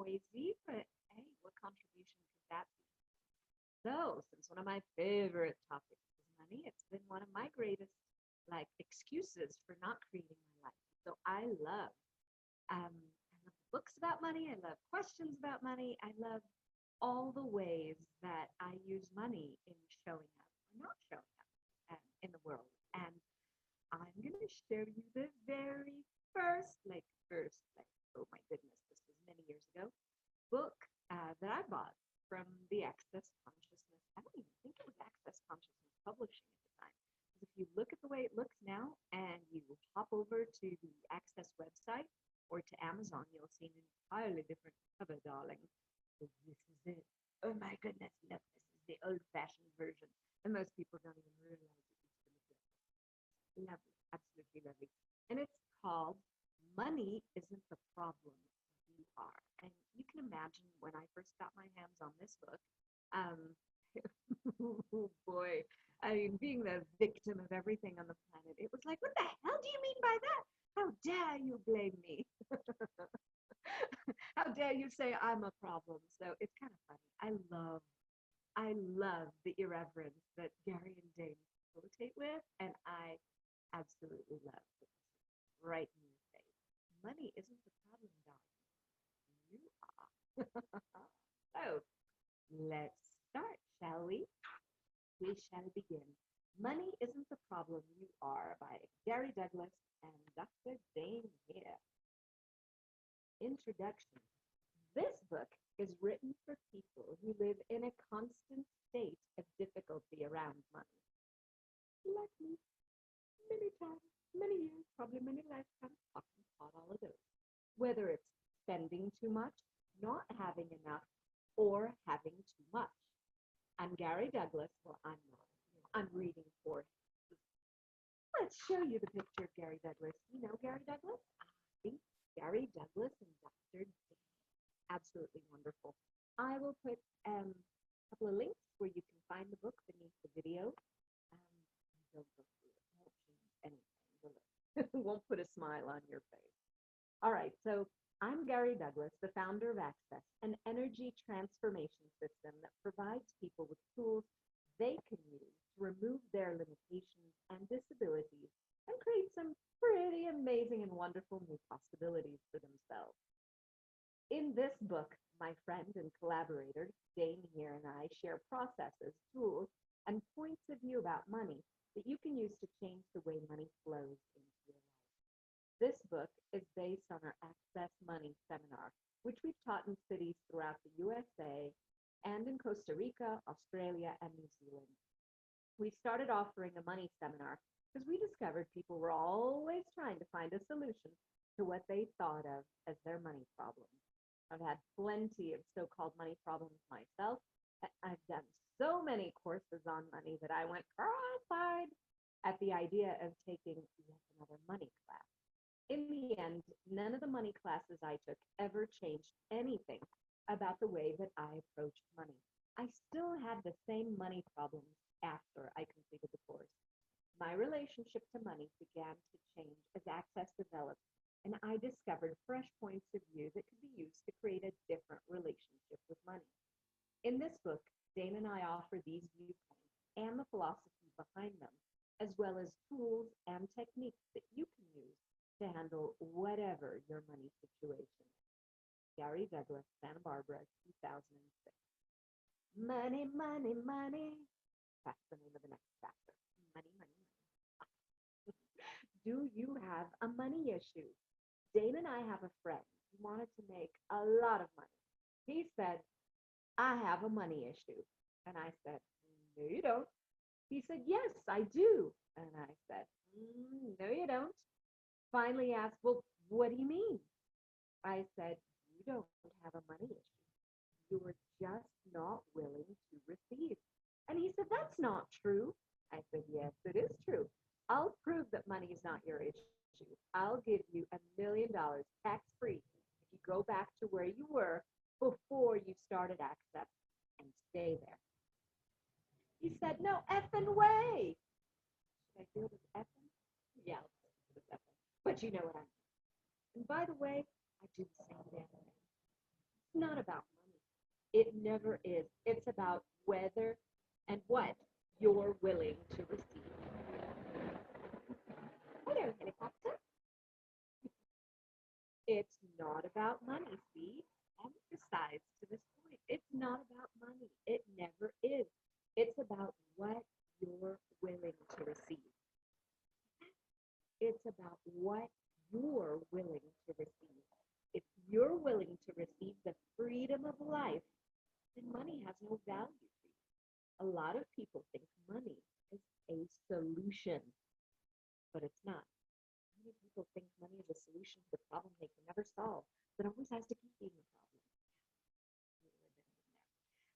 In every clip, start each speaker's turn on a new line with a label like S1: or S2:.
S1: noisy, but hey, what contribution could that be? So, since one of my favorite topics is money, it's been one of my greatest like excuses for not creating my life. So I love books about money. I love questions about money. I love all the ways that I use money in showing up or not showing up in the world. And I'm going to show you the very first, oh my goodness, this was many years ago, book that I bought from the Access Consciousness. I don't even think it was Access Consciousness Publishing at the time. Because if you look at the way it looks now and you hop over to the Access website or to Amazon, you'll see an entirely different cover, darling. So this is it. Oh my goodness, look, this is the old-fashioned version. And most people don't even realize it used to look like this. Lovely, absolutely lovely. And it's called Money Isn't the Problem, You Are. And you can imagine when I first got my hands on this book, um, oh boy, I mean, being the victim of everything on the planet, it was like, what the hell do you mean by that? How dare you blame me? How dare you say I'm a problem? So it's kind of funny. I love the irreverence that Gary and Dain facilitate with, and I absolutely love it. Right in your face. Money isn't the problem, darling. You are. So let's start, shall we? We shall begin. Money Isn't the Problem, You Are by Gary Douglas and Dr. Dain Heer. Introduction. This book is written for people who live in a constant state of difficulty around money. Like me, many times, many years, probably many lifetimes, often taught all of those. Whether it's spending too much, not having enough, or having too much. I'm Gary Douglas. Well, I'm not. I'm reading for him. Let's show you the picture of Gary Douglas. You know Gary Douglas? I think Gary Douglas and Dr. Dain. Absolutely wonderful. I will put a couple of links where you can find the book beneath the video. Don't go through it. Won't change anything, will it? Won't put a smile on your face. All right, so I'm Gary Douglas, the founder of Access, an energy transformation system that provides people with tools they can use to remove their limitations and disabilities and create some pretty amazing and wonderful new possibilities for themselves. In this book, my friend and collaborator, Dain Heer, and I share processes, tools, and points of view about money that you can use to change the way money flows into your life. This book is based on our Access Money seminar, which we've taught in cities throughout the USA and in Costa Rica, Australia, and New Zealand. We started offering a money seminar because we discovered people were always trying to find a solution to what they thought of as their money problems. I've had plenty of so-called money problems myself. I've done so many courses on money that I went cross-eyed at the idea of taking yet another money class. In the end, none of the money classes I took ever changed anything about the way that I approached money. I still had the same money problems after I completed the course. My relationship to money began to change as Access developed, and I discovered fresh points of view that could be used to create a different relationship with money. In this book, Dain and I offer these viewpoints and the philosophy behind them, as well as tools and techniques that you can use to handle whatever your money situation is. Gary Douglas, Santa Barbara, 2006. Money, money, money. That's the name of the next chapter. Money, money, money. Do you have a money issue? Dain and I have a friend who wanted to make a lot of money. He said, I have a money issue. And I said, no, you don't. He said, yes, I do. And I said, no, you don't. Finally asked, well, what do you mean? I said, you don't have a money issue. You are just not willing to receive. And he said, that's not true. I said, yes, it is true. I'll prove that money is not your issue. I'll give you $1,000,000 tax-free if you go back to where you were before you started Access and stay there. He said, no effing way. Should I do it as effing? Yeah, I'll do it as effing. But you know what I mean. And by the way, I do the same damn thing. Not about money. It never is. It's about whether and what you're willing to receive. Hi there, helicopter. It's not about money, see? Emphasize to this point. It's not about money. It never is. It's about what you're willing to receive. It's about what you're willing to receive. If you're willing to receive the freedom of life, then money has no value for you. A lot of people think money is a solution, but it's not. Many people think money is a solution to the problem they can never solve, but always has to keep being a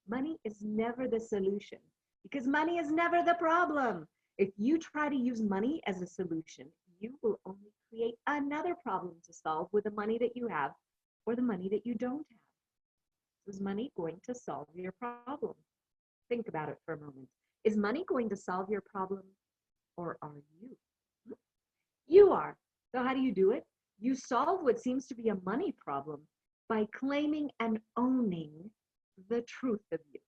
S1: problem. Money is never the solution because money is never the problem. If you try to use money as a solution, you will only create another problem to solve with the money that you have or the money that you don't have. So is money going to solve your problem? Think about it for a moment. Is money going to solve your problem or are you? You are. So how do you do it? You solve what seems to be a money problem by claiming and owning the truth of you.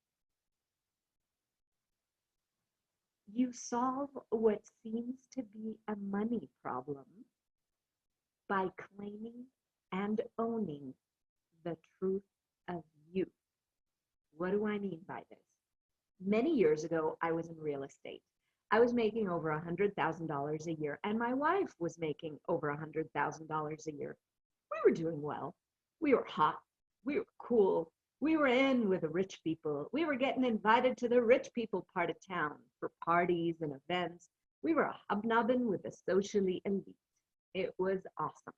S1: You solve what seems to be a money problem by claiming and owning the truth of you. What do I mean by this? Many years ago, I was in real estate. I was making over $100,000 a year, and my wife was making over $100,000 a year. We were doing well. We were hot. We were cool. We were in with the rich people. We were getting invited to the rich people part of town for parties and events. We were hobnobbing with the socially elite. It was awesome.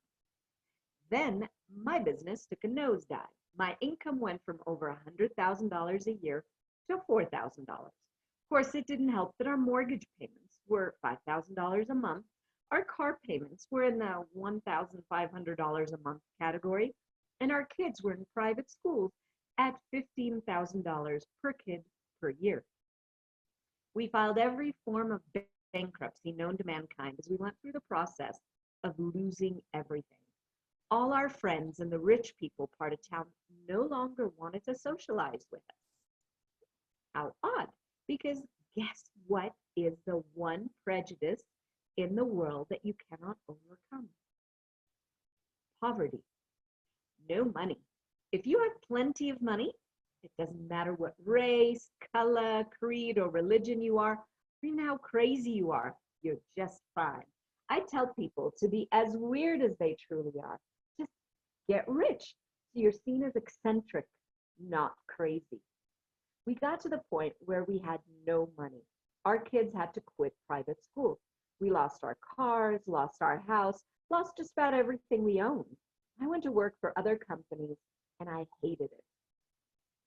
S1: Then my business took a nosedive. My income went from over $100,000 a year to $4,000. Of course, it didn't help that our mortgage payments were $5,000 a month. Our car payments were in the $1,500 a month category, and our kids were in private schools at $15,000 per kid per year. We filed every form of bankruptcy known to mankind as we went through the process of losing everything. All our friends in the rich people part of town no longer wanted to socialize with us. How odd, because guess what is the one prejudice in the world that you cannot overcome? Poverty. No money. If you have plenty of money, it doesn't matter what race, color, creed, or religion you are, or even how crazy you are, you're just fine. I tell people to be as weird as they truly are. Just get rich so you're seen as eccentric, not crazy. We got to the point where we had no money. Our kids had to quit private school. We lost our cars, lost our house, lost just about everything we owned. I went to work for other companies and I hated it.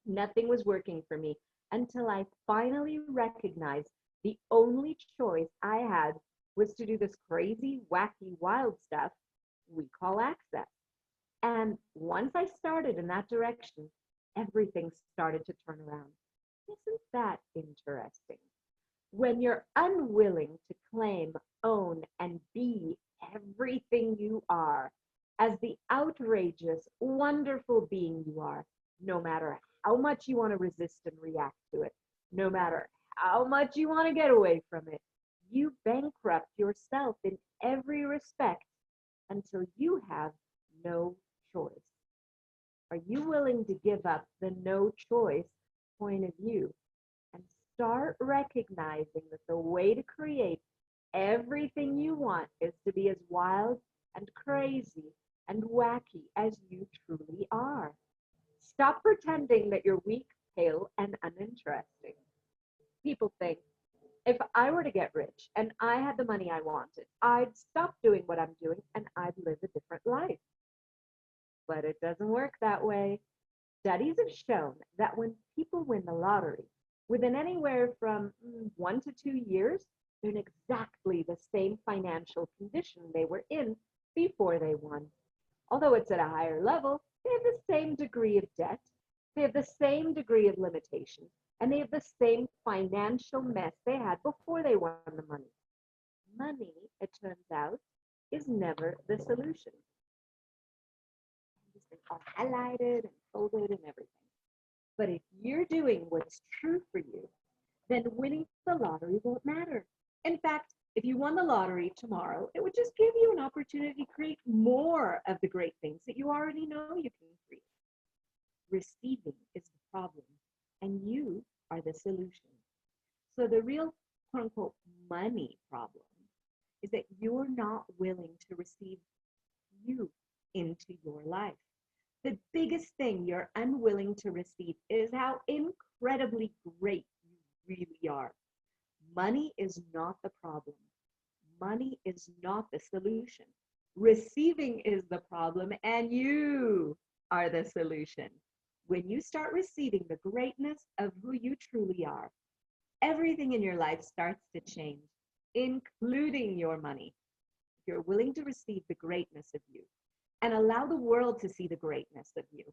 S1: Nothing was working for me until I finally recognized the only choice I had was to do this crazy, wacky, wild stuff we call access. And once I started in that direction, everything started to turn around. Isn't that interesting? When you're unwilling to claim, own, and be everything you are, as the outrageous, wonderful being you are, no matter how much you want to resist and react to it, no matter how much you want to get away from it, you bankrupt yourself in every respect until you have no choice. Are you willing to give up the no choice point of view and start recognizing that the way to create everything you want is to be as wild and crazy and wacky as you truly are? Stop pretending that you're weak, pale, and uninteresting. People think, if I were to get rich and I had the money I wanted, I'd stop doing what I'm doing and I'd live a different life. But it doesn't work that way. Studies have shown that when people win the lottery, within anywhere from 1 to 2 years, they're in exactly the same financial condition they were in before they won. Although it's at a higher level, they have the same degree of debt, they have the same degree of limitation, and they have the same financial mess they had before they won the money. Money, it turns out, is never the solution. They're all highlighted and folded and everything. But if you're doing what's true for you, then winning the lottery won't matter. In fact, if you won the lottery tomorrow, it would just give you an opportunity to create more of the great things that you already know you can create. Receiving is the problem, and you are the solution. So the real quote unquote money problem is that you're not willing to receive you into your life. The biggest thing you're unwilling to receive is how incredibly great you really are. Money is not the problem. Money is not the solution. Receiving is the problem, and you are the solution. When you start receiving the greatness of who you truly are, everything in your life starts to change, including your money. If you're willing to receive the greatness of you and allow the world to see the greatness of you,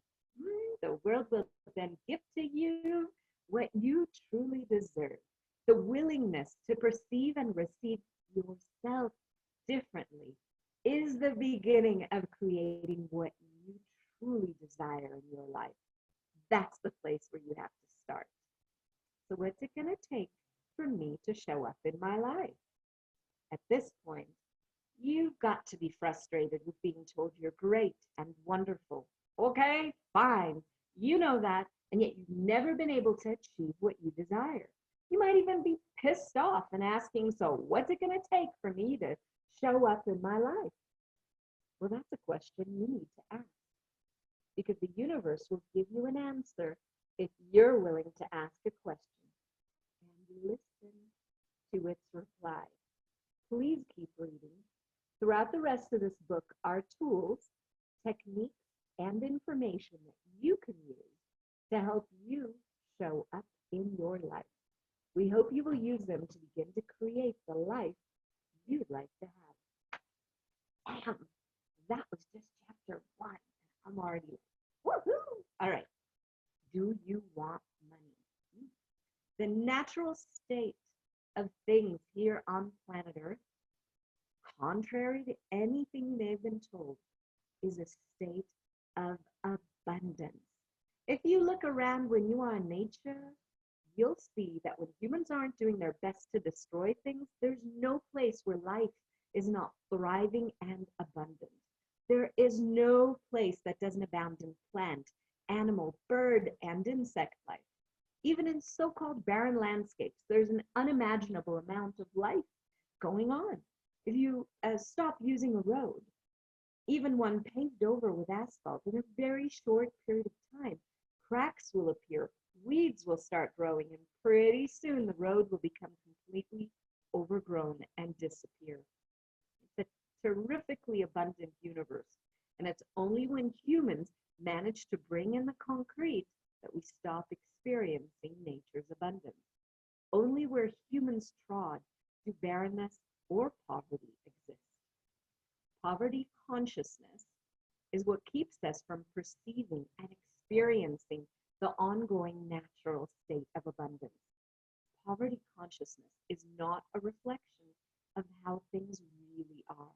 S1: the world will then give to you what you truly deserve. The willingness to perceive and receive yourself differently is the beginning of creating what you truly desire in your life. That's the place where you have to start. So what's it going to take for me to show up in my life? At this point, you've got to be frustrated with being told you're great and wonderful. Okay, fine. You know that, and yet you've never been able to achieve what you desire. You might even be pissed off and asking, so what's it going to take for me to show up in my life? Well, that's a question you need to ask, because the universe will give you an answer if you're willing to ask a question and listen to its reply. Please keep reading. Throughout the rest of this book are tools, techniques, and information that you can use to help you show up in your life. We hope you will use them to begin to create the life you'd like to have. Damn, that was just chapter 1. I'm already, woohoo! All right. Do you want money? The natural state of things here on planet Earth, contrary to anything they've been told, is a state of abundance. If you look around when you are in nature, you'll see that when humans aren't doing their best to destroy things, there's no place where life is not thriving and abundant. There is no place that doesn't abound in plant, animal, bird, and insect life. Even in so-called barren landscapes, there's an unimaginable amount of life going on. If you stop using a road, even one paved over with asphalt, in a very short period of time, cracks will appear, weeds will start growing, and pretty soon the road will become completely overgrown and disappear. It's a terrifically abundant universe, and it's only when humans manage to bring in the concrete that we stop experiencing nature's abundance. Only where humans trod do barrenness or poverty exist. Poverty consciousness is what keeps us from perceiving and experiencing the ongoing natural state of abundance. Poverty consciousness is not a reflection of how things really are.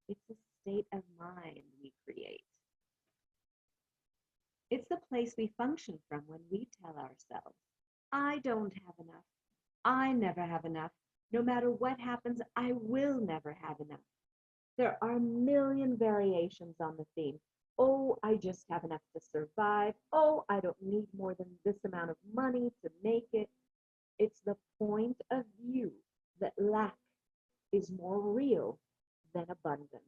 S1: It's a state of mind we create. It's the place we function from when we tell ourselves, I don't have enough. I never have enough. No matter what happens, I will never have enough. There are a million variations on the theme. Oh, I just have enough to survive. Oh, I don't need more than this amount of money to make it. It's the point of view that lack is more real than abundance.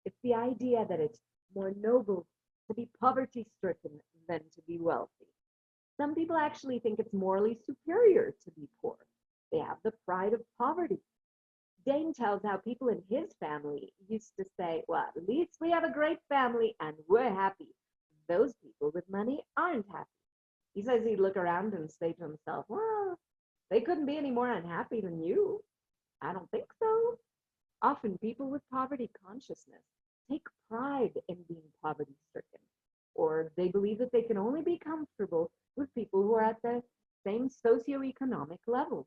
S1: It's the idea that it's more noble to be poverty-stricken than to be wealthy. Some people actually think it's morally superior to be poor. They have the pride of poverty. Dain tells how people in his family used to say, well, at least we have a great family and we're happy. Those people with money aren't happy. He says he'd look around and say to himself, well, they couldn't be any more unhappy than you. I don't think so. Often people with poverty consciousness take pride in being poverty stricken, or they believe that they can only be comfortable with people who are at the same socioeconomic level.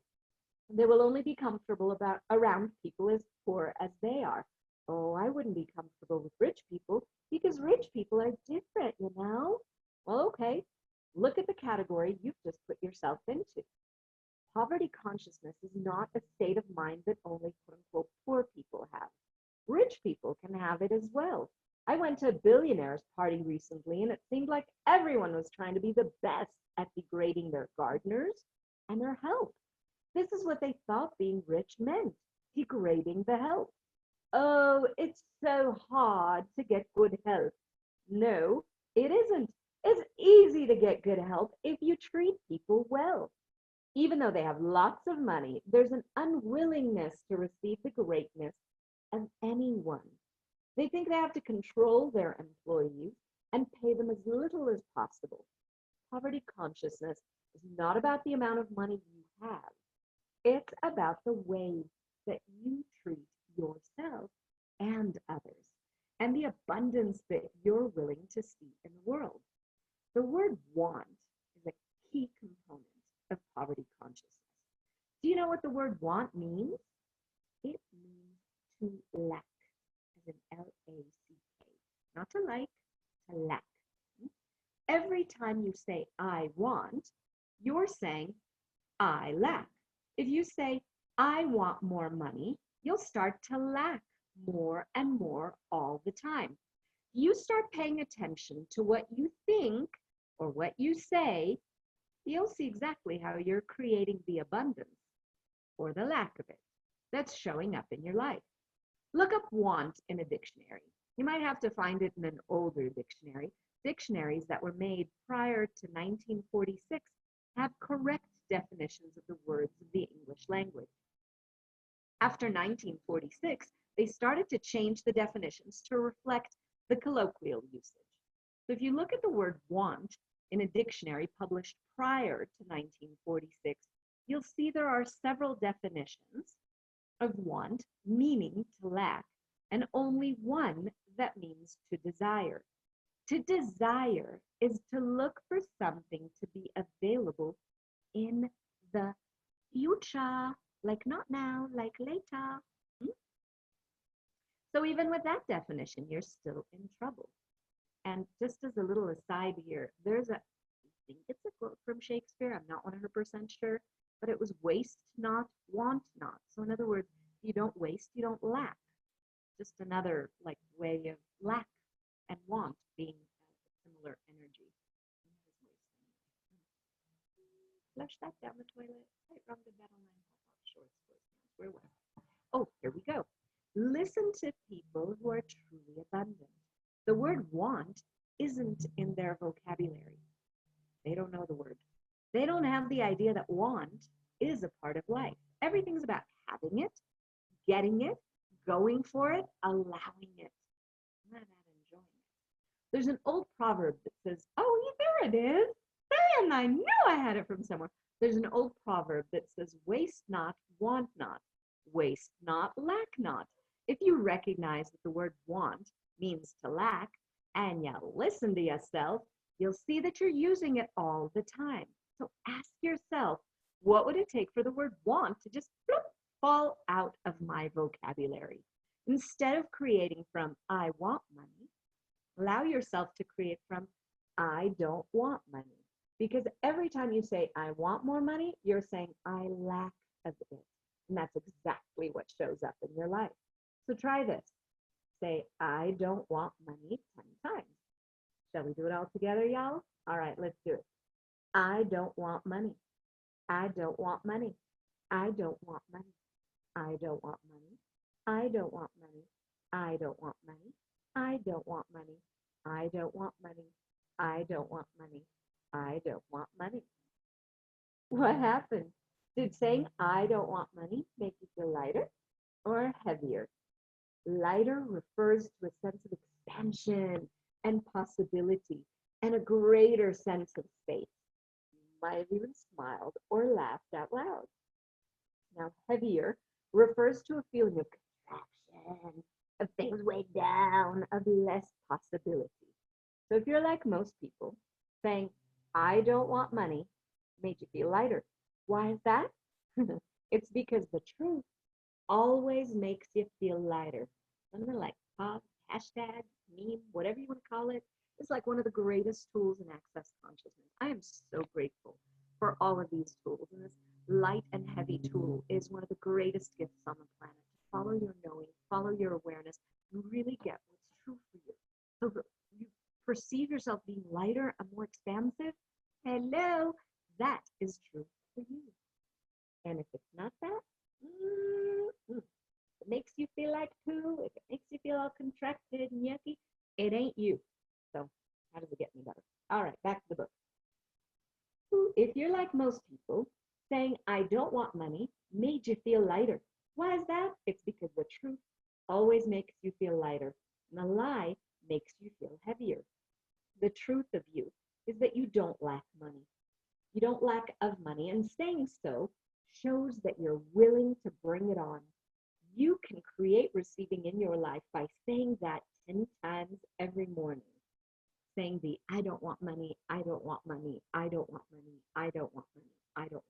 S1: They will only be comfortable around people as poor as they are. Oh, I wouldn't be comfortable with rich people because rich people are different, you know? Well, okay. Look at the category you've just put yourself into. Poverty consciousness is not a state of mind that only quote unquote poor people have. Rich people can have it as well. I went to a billionaire's party recently and it seemed like everyone was trying to be the best at degrading their gardeners and their health. This is what they thought being rich meant, degrading the health. Oh, it's so hard to get good health. No, it isn't. It's easy to get good health if you treat people well. Even though they have lots of money, there's an unwillingness to receive the greatness of anyone. They think they have to control their employees and pay them as little as possible. Poverty consciousness is not about the amount of money you have. It's about the way that you treat yourself and others, and the abundance that you're willing to see in the world. The word want is a key component of poverty consciousness. Do you know what the word want means? It means to lack, as in L-A-C-K. Not to like, to lack. Every time you say I want, you're saying I lack. If you say I want more money, you'll start to lack more and more all the time. You start paying attention to what you think or what you say, you'll see exactly how you're creating the abundance or the lack of it that's showing up in your life. Look up want in a dictionary. You might have to find it in an older dictionary. Dictionaries that were made prior to 1946 have correct definitions of the words of the English language. After 1946, they started to change the definitions to reflect the colloquial usage. So if you look at the word want in a dictionary published prior to 1946, you'll see there are several definitions of want meaning to lack, and only one that means to desire. To desire is to look for something to be available in the future, like not now, like later. So even with that definition, you're still in trouble. And just as a little aside here, I think it's a quote from Shakespeare, I'm not 100% sure, but it was waste not, want not. So in other words, you don't waste, you don't lack. Just another like way of lack and want being a similar energy. Flush that down the toilet. I wrong the bed on my shorts. Where was I? Oh, here we go. Listen to people who are truly abundant. The word want isn't in their vocabulary. They don't know the word. They don't have the idea that want is a part of life. Everything's about having it, getting it, going for it, allowing it. Not about enjoying it. There's an old proverb that says, oh, there it is. And I knew I had it from somewhere. There's an old proverb that says, waste not, want not. Waste not, lack not. If you recognize that the word want means to lack, and you listen to yourself, you'll see that you're using it all the time. So ask yourself, what would it take for the word want to just fall out of my vocabulary? Instead of creating from I want money, allow yourself to create from I don't want money. Because every time you say I want more money, you're saying I lack of it. And that's exactly what shows up in your life. So try this. Say I don't want money 10 times. Shall we do it all together, y'all? All right, let's do it. I don't want money. I don't want money. I don't want money. I don't want money. I don't want money. I don't want money. I don't want money. I don't want money. I don't want money. I don't want money. What happened? Did saying I don't want money make you feel lighter or heavier? Lighter refers to a sense of expansion and possibility and a greater sense of space. You might have even smiled or laughed out loud. Now, heavier refers to a feeling of contraction, of things way down, of less possibility. So if you're like most people, saying, I don't want money, made you feel lighter. Why is that? It's because the truth always makes you feel lighter. Something like pop, hashtag, meme, whatever you want to call it. It's like one of the greatest tools in access consciousness. I am so grateful for all of these tools. And this light and heavy tool is one of the greatest gifts on the planet. Follow your knowing, follow your awareness, and really get what's true for you. So that you perceive yourself being lighter and more expansive. Hello, that is true for you. And if it's not that, if it makes you feel like poo, if it makes you feel all contracted and yucky, it ain't you. So how does it get any better? All right, back to the book. If you're like most people, saying I don't want money made you feel lighter. Why is that? It's because the truth always makes you feel lighter, and the lie makes you feel heavier. The truth of you is that you don't lack money. You don't lack of money, and saying so shows that you're willing to bring it on. You can create receiving in your life by saying that 10 times every morning. Saying the I don't want money, I don't want money, I don't want money, I don't want money, I don't want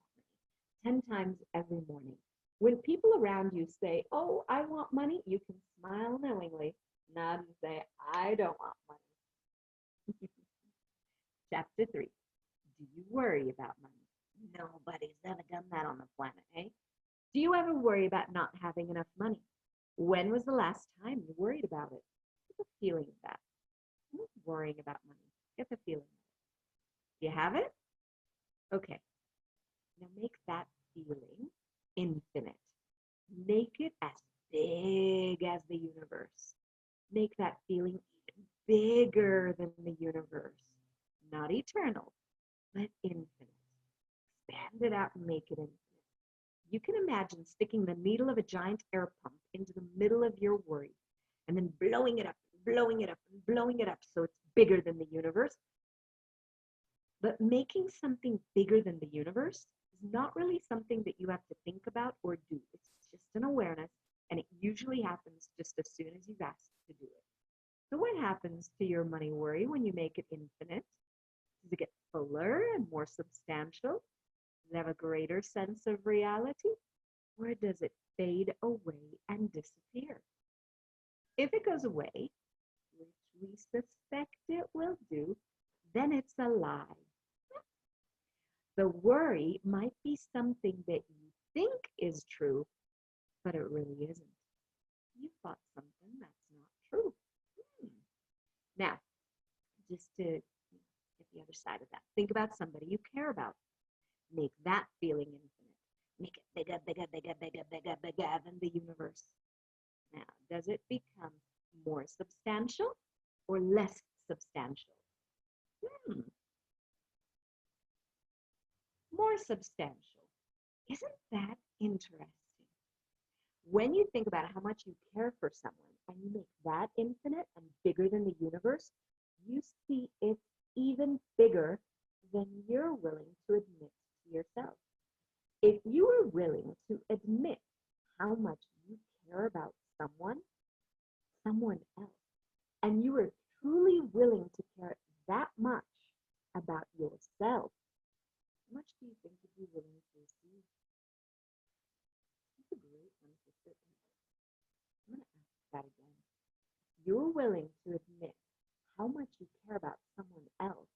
S1: money. 10 times every morning. When people around you say, oh, I want money, you can smile knowingly, nod and say, I don't want money. Chapter 3. Do you worry about money? Nobody's ever done that on the planet, eh? Do you ever worry about not having enough money? When was the last time you worried about it? Get the feeling of that. I'm not worrying about money. Get the feeling of it. Do you have it? Okay. Now make that feeling infinite. Make it as big as the universe. Make that feeling even bigger than the universe. Not eternal, but infinite. Expand it out and make it infinite. You can imagine sticking the needle of a giant air pump into the middle of your worry and then blowing it up, blowing it up, and blowing it up so it's bigger than the universe. But making something bigger than the universe is not really something that you have to think about or do. It's just an awareness, and it usually happens just as soon as you've asked to do it. So what happens to your money worry when you make it infinite? Does it get fuller and more substantial? Does it have a greater sense of reality? Or does it fade away and disappear? If it goes away, which we suspect it will do, then it's a lie. The worry might be something that you think is true, but it really isn't. You thought something that's not true. Now, just to get the other side of that, think about somebody you care about. Make that feeling infinite. Make it bigger, bigger, bigger, bigger, bigger, bigger than the universe. Now, does it become more substantial or less substantial? More substantial. Isn't that interesting? When you think about how much you care for someone and you make that infinite and bigger than the universe, you see it's even bigger than you're willing to admit to yourself. If you are willing to admit how much you care about someone else, and you are truly willing to care that much about yourself, how much do you think you'd be willing to receive? That's a great one to sit with. I'm going to ask that again. You're willing to admit how much you care about someone else.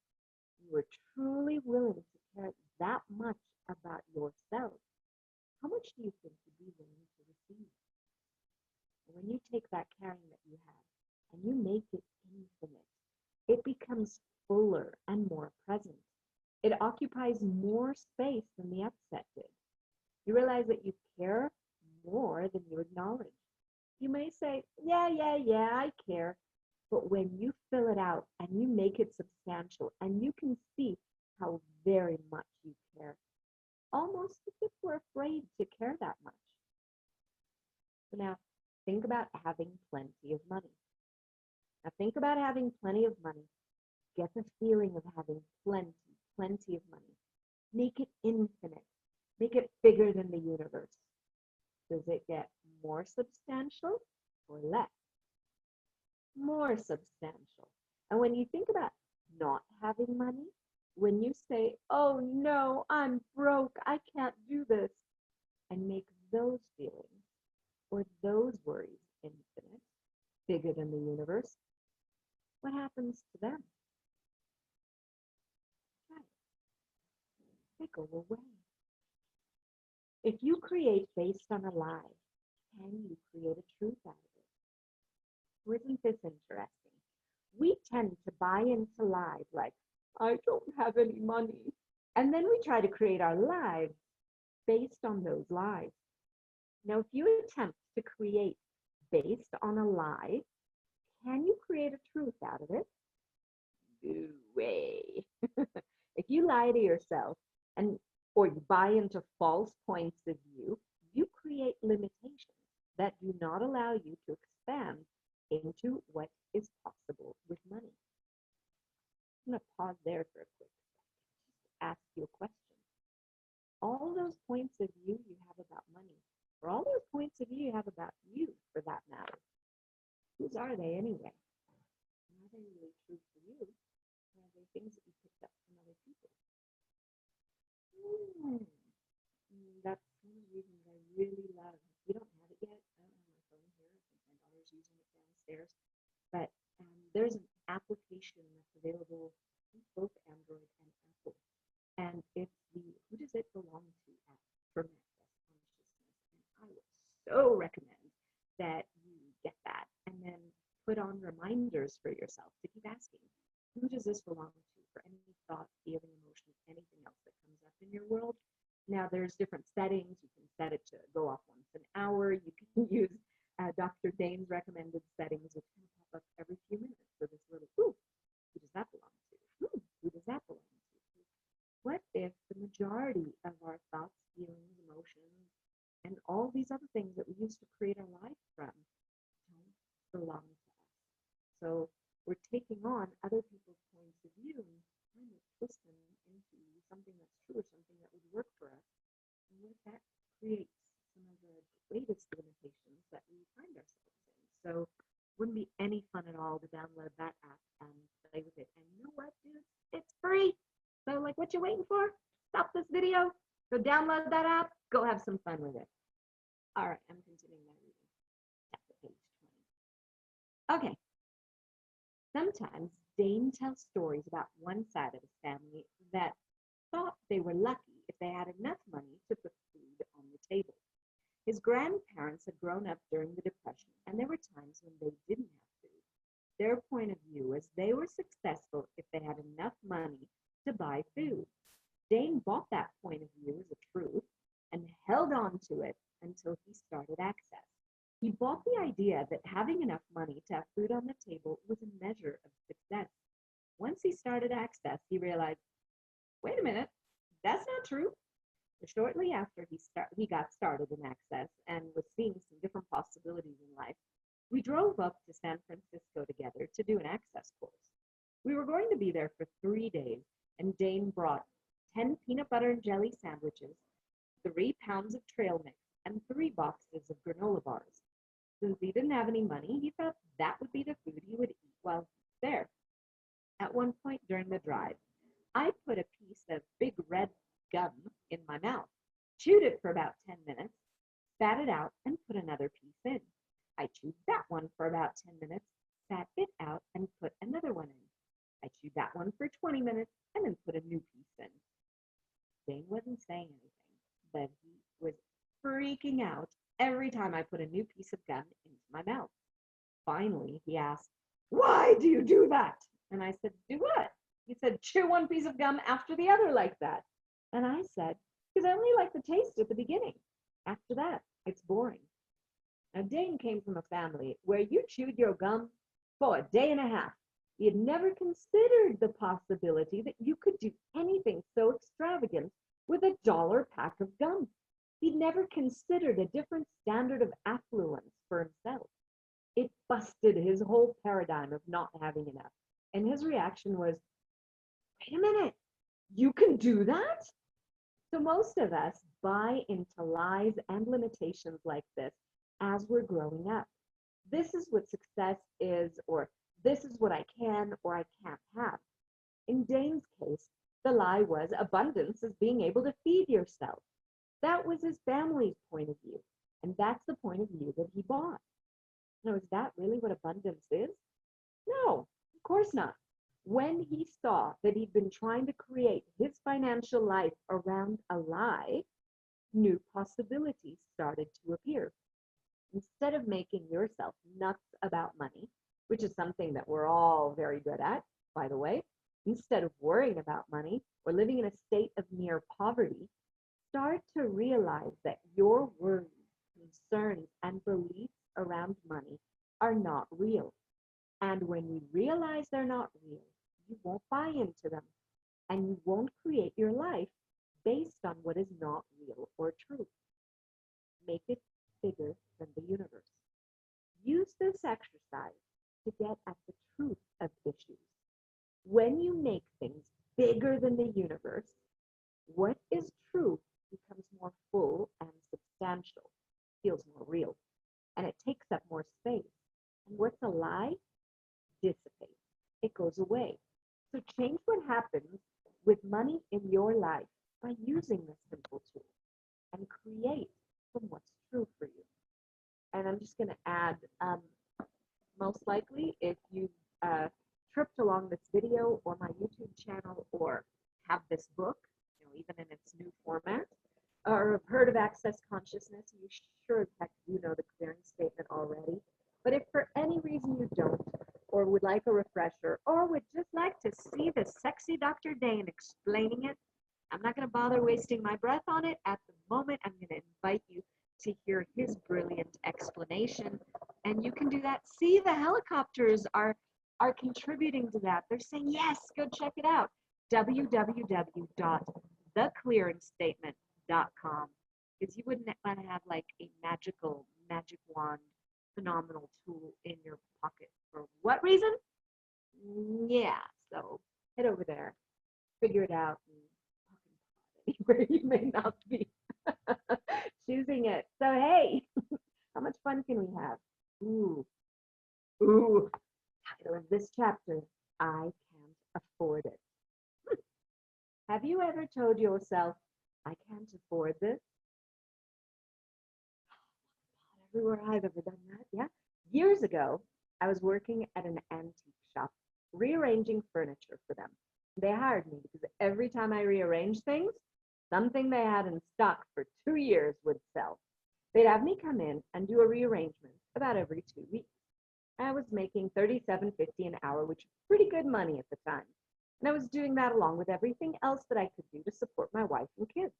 S1: You are truly willing to care that much about yourself. How much do you think you'd be willing to receive? And when you take that caring that you have and you make it infinite, it becomes fuller and more present. It occupies more space than the upset did. You realize that you care more than you acknowledge. You may say, yeah, I care. But when you fill it out and you make it substantial and you can see how very much you care, almost as if we're afraid to care that much. So now think about having plenty of money. Now think about having plenty of money. Get the feeling of having plenty of money. Make it infinite. Make it bigger than the universe. Does it get more substantial or less? More substantial. And when you think about not having money, when you say, oh no, I'm broke, I can't do this, and make those feelings or those worries infinite, bigger than the universe, what happens to them? They go away. If you create based on a lie, can you create a truth out of it? Isn't this interesting? We tend to buy into lies like, I don't have any money. And then we try to create our lives based on those lies. Now, if you attempt to create based on a lie, can you create a truth out of it? No way. If you lie to yourself or you buy into false points of view, you create limitations that do not allow you to expand into what is possible with money. I'm going to pause there for a quick second, just ask you a question. All those points of view you have about money, or all those points of view you have about you, for that matter, whose are they anyway? Are they really true for you, or are they things that you picked up from other people? That's one of the reasons I really love. You don't have it yet. I don't have my phone here. I think my daughter's using it downstairs. But there's an application that's available in both Android and Apple. And it's the Who Does It Belong To app for Manifest Consciousness. And I would so recommend that you get that and then put on reminders for yourself to keep asking, who does this belong to, for any thought, feeling, emotion, anything else that comes up in your world. Now, there's different settings. You can set it to go off once an hour. You can use Dr. Dain's recommended settings, which can pop up every few minutes. So this little, ooh, who does that belong to? Who does that belong to? What if the majority of our thoughts, feelings, emotions, and all these other things that we used to create our life from don't belong to us? So we're taking on other people's points of view and trying to twist them into something that's true or something that would work for us. And what if that creates some of the greatest limitations that we find ourselves in? So it wouldn't be any fun at all to download that app and play with it. And you know what, dude? It's free. So like, what you waiting for? Stop this video. Go download that app. Go have some fun with it. All right, I'm continuing my reading. At page 20. Okay. Sometimes Dain tells stories about one side of his family that thought they were lucky if they had enough money to put food on the table. His grandparents had grown up during the Depression, and there were times when they didn't have food. Their point of view was they were successful if they had enough money to buy food. Dain bought that point of view as a truth and held on to it until he started Access. He bought the idea that having enough money to have food on the table was a measure of success. Once he started Access, he realized, wait a minute, that's not true. Shortly after he got started in Access and was seeing some different possibilities in life, we drove up to San Francisco together to do an Access course. We were going to be there for 3 days, and Dain brought 10 peanut butter and jelly sandwiches, 3 pounds of trail mix, and 3 boxes of granola bars. Since he didn't have any money, he thought that would be the food he would eat while he was there. At one point during the drive, I put a piece of big red gum in my mouth, chewed it for about 10 minutes, spat it out, and put another piece in. I chewed that one for about 10 minutes, spat it out, and put another one in. I chewed that one for 20 minutes, and then put a new piece in. Dain wasn't saying anything, but he was freaking out every time I put a new piece of gum into my mouth. Finally, he asked, "Why do you do that?" And I said, "Do what?" He said, "Chew one piece of gum after the other like that." And I said, "Because I only like the taste at the beginning. After that, it's boring." Now, Dain came from a family where you chewed your gum for a day and a half. He had never considered the possibility that you could do anything so extravagant with a $1 pack of gum. He'd never considered a different standard of affluence for himself. It busted his whole paradigm of not having enough. And his reaction was, wait a minute, you can do that? So most of us buy into lies and limitations like this as we're growing up. This is what success is, or this is what I can or I can't have. In Dain's case, the lie was abundance is being able to feed yourself. That was his family's point of view, and that's the point of view that he bought. Now, is that really what abundance is? No, of course not. When he saw that he'd been trying to create his financial life around a lie, new possibilities started to appear. Instead of making yourself nuts about money, which is something that we're all very good at, by the way, instead of worrying about money or living in a state of near poverty, start to realize that your worries, concerns, and beliefs around money are not real. And when you realize they're not real, you won't buy into them and you won't create your life based on what is not real or true. Make it bigger than the universe. Use this exercise to get at the truth of issues. When you make things bigger than the universe, what is true becomes more full and substantial, feels more real, and it takes up more space. And what's a lie dissipates, it goes away. So change what happens with money in your life by using this simple tool and create from what's true for you. And I'm just going to add, most likely, if you tripped along this video or my YouTube channel or have this book, even in its new format, or have heard of access consciousness, you sure as heck you know the clearing statement already. But if for any reason you don't, or would like a refresher, or would just like to see the sexy Dr. Dain explaining it, I'm not going to bother wasting my breath on it at the moment. I'm going to invite you to hear his brilliant explanation. And you can do that. See, the helicopters are contributing to that. They're saying, yes, go check it out. www.theclearingstatement.com. Because you wouldn't want to have like a magic wand, phenomenal tool in your pocket. For what reason? Yeah, so head over there, figure it out, and anywhere you may not be choosing it. So hey, how much fun can we have? Ooh, title of this chapter, I can't afford it. Have you ever told yourself, I can't afford this? Everywhere I've ever done that, yeah. Years ago, I was working at an antique shop, rearranging furniture for them. They hired me because every time I rearranged things, something they had in stock for 2 years would sell. They'd have me come in and do a rearrangement about every 2 weeks. I was making $37.50 an hour, which was pretty good money at the time. And I was doing that along with everything else that I could do to support my wife and kids.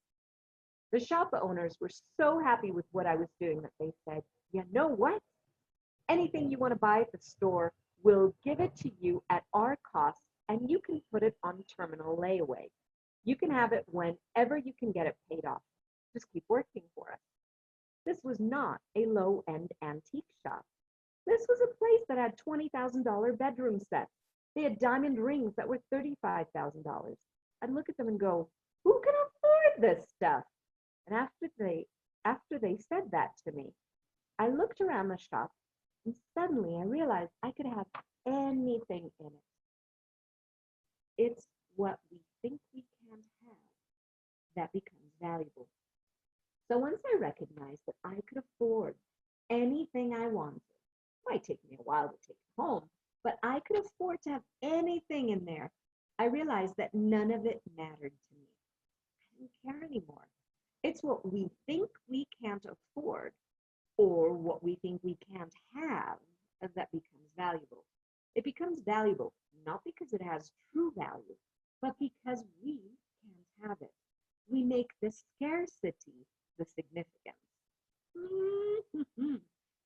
S1: The shop owners were so happy with what I was doing that they said, you know what? Anything you want to buy at the store, we'll give it to you at our cost, and you can put it on terminal layaway. You can have it whenever you can get it paid off. Just keep working for us. This was not a low-end antique shop. This was a place that had $20,000 bedroom sets. They had diamond rings that were $35,000. I'd look at them and go, who can afford this stuff? And after they said that to me, I looked around the shop and suddenly I realized I could have anything in it. It's what we think we can't have that becomes valuable. So once I recognized that I could afford anything I wanted, it might take me a while to take it home, but I could afford to have anything in there, I realized that none of it mattered to me. I didn't care anymore. It's what we think we can't afford or what we think we can't have that becomes valuable. It becomes valuable not because it has true value, but because we can't have it. We make the scarcity the significance.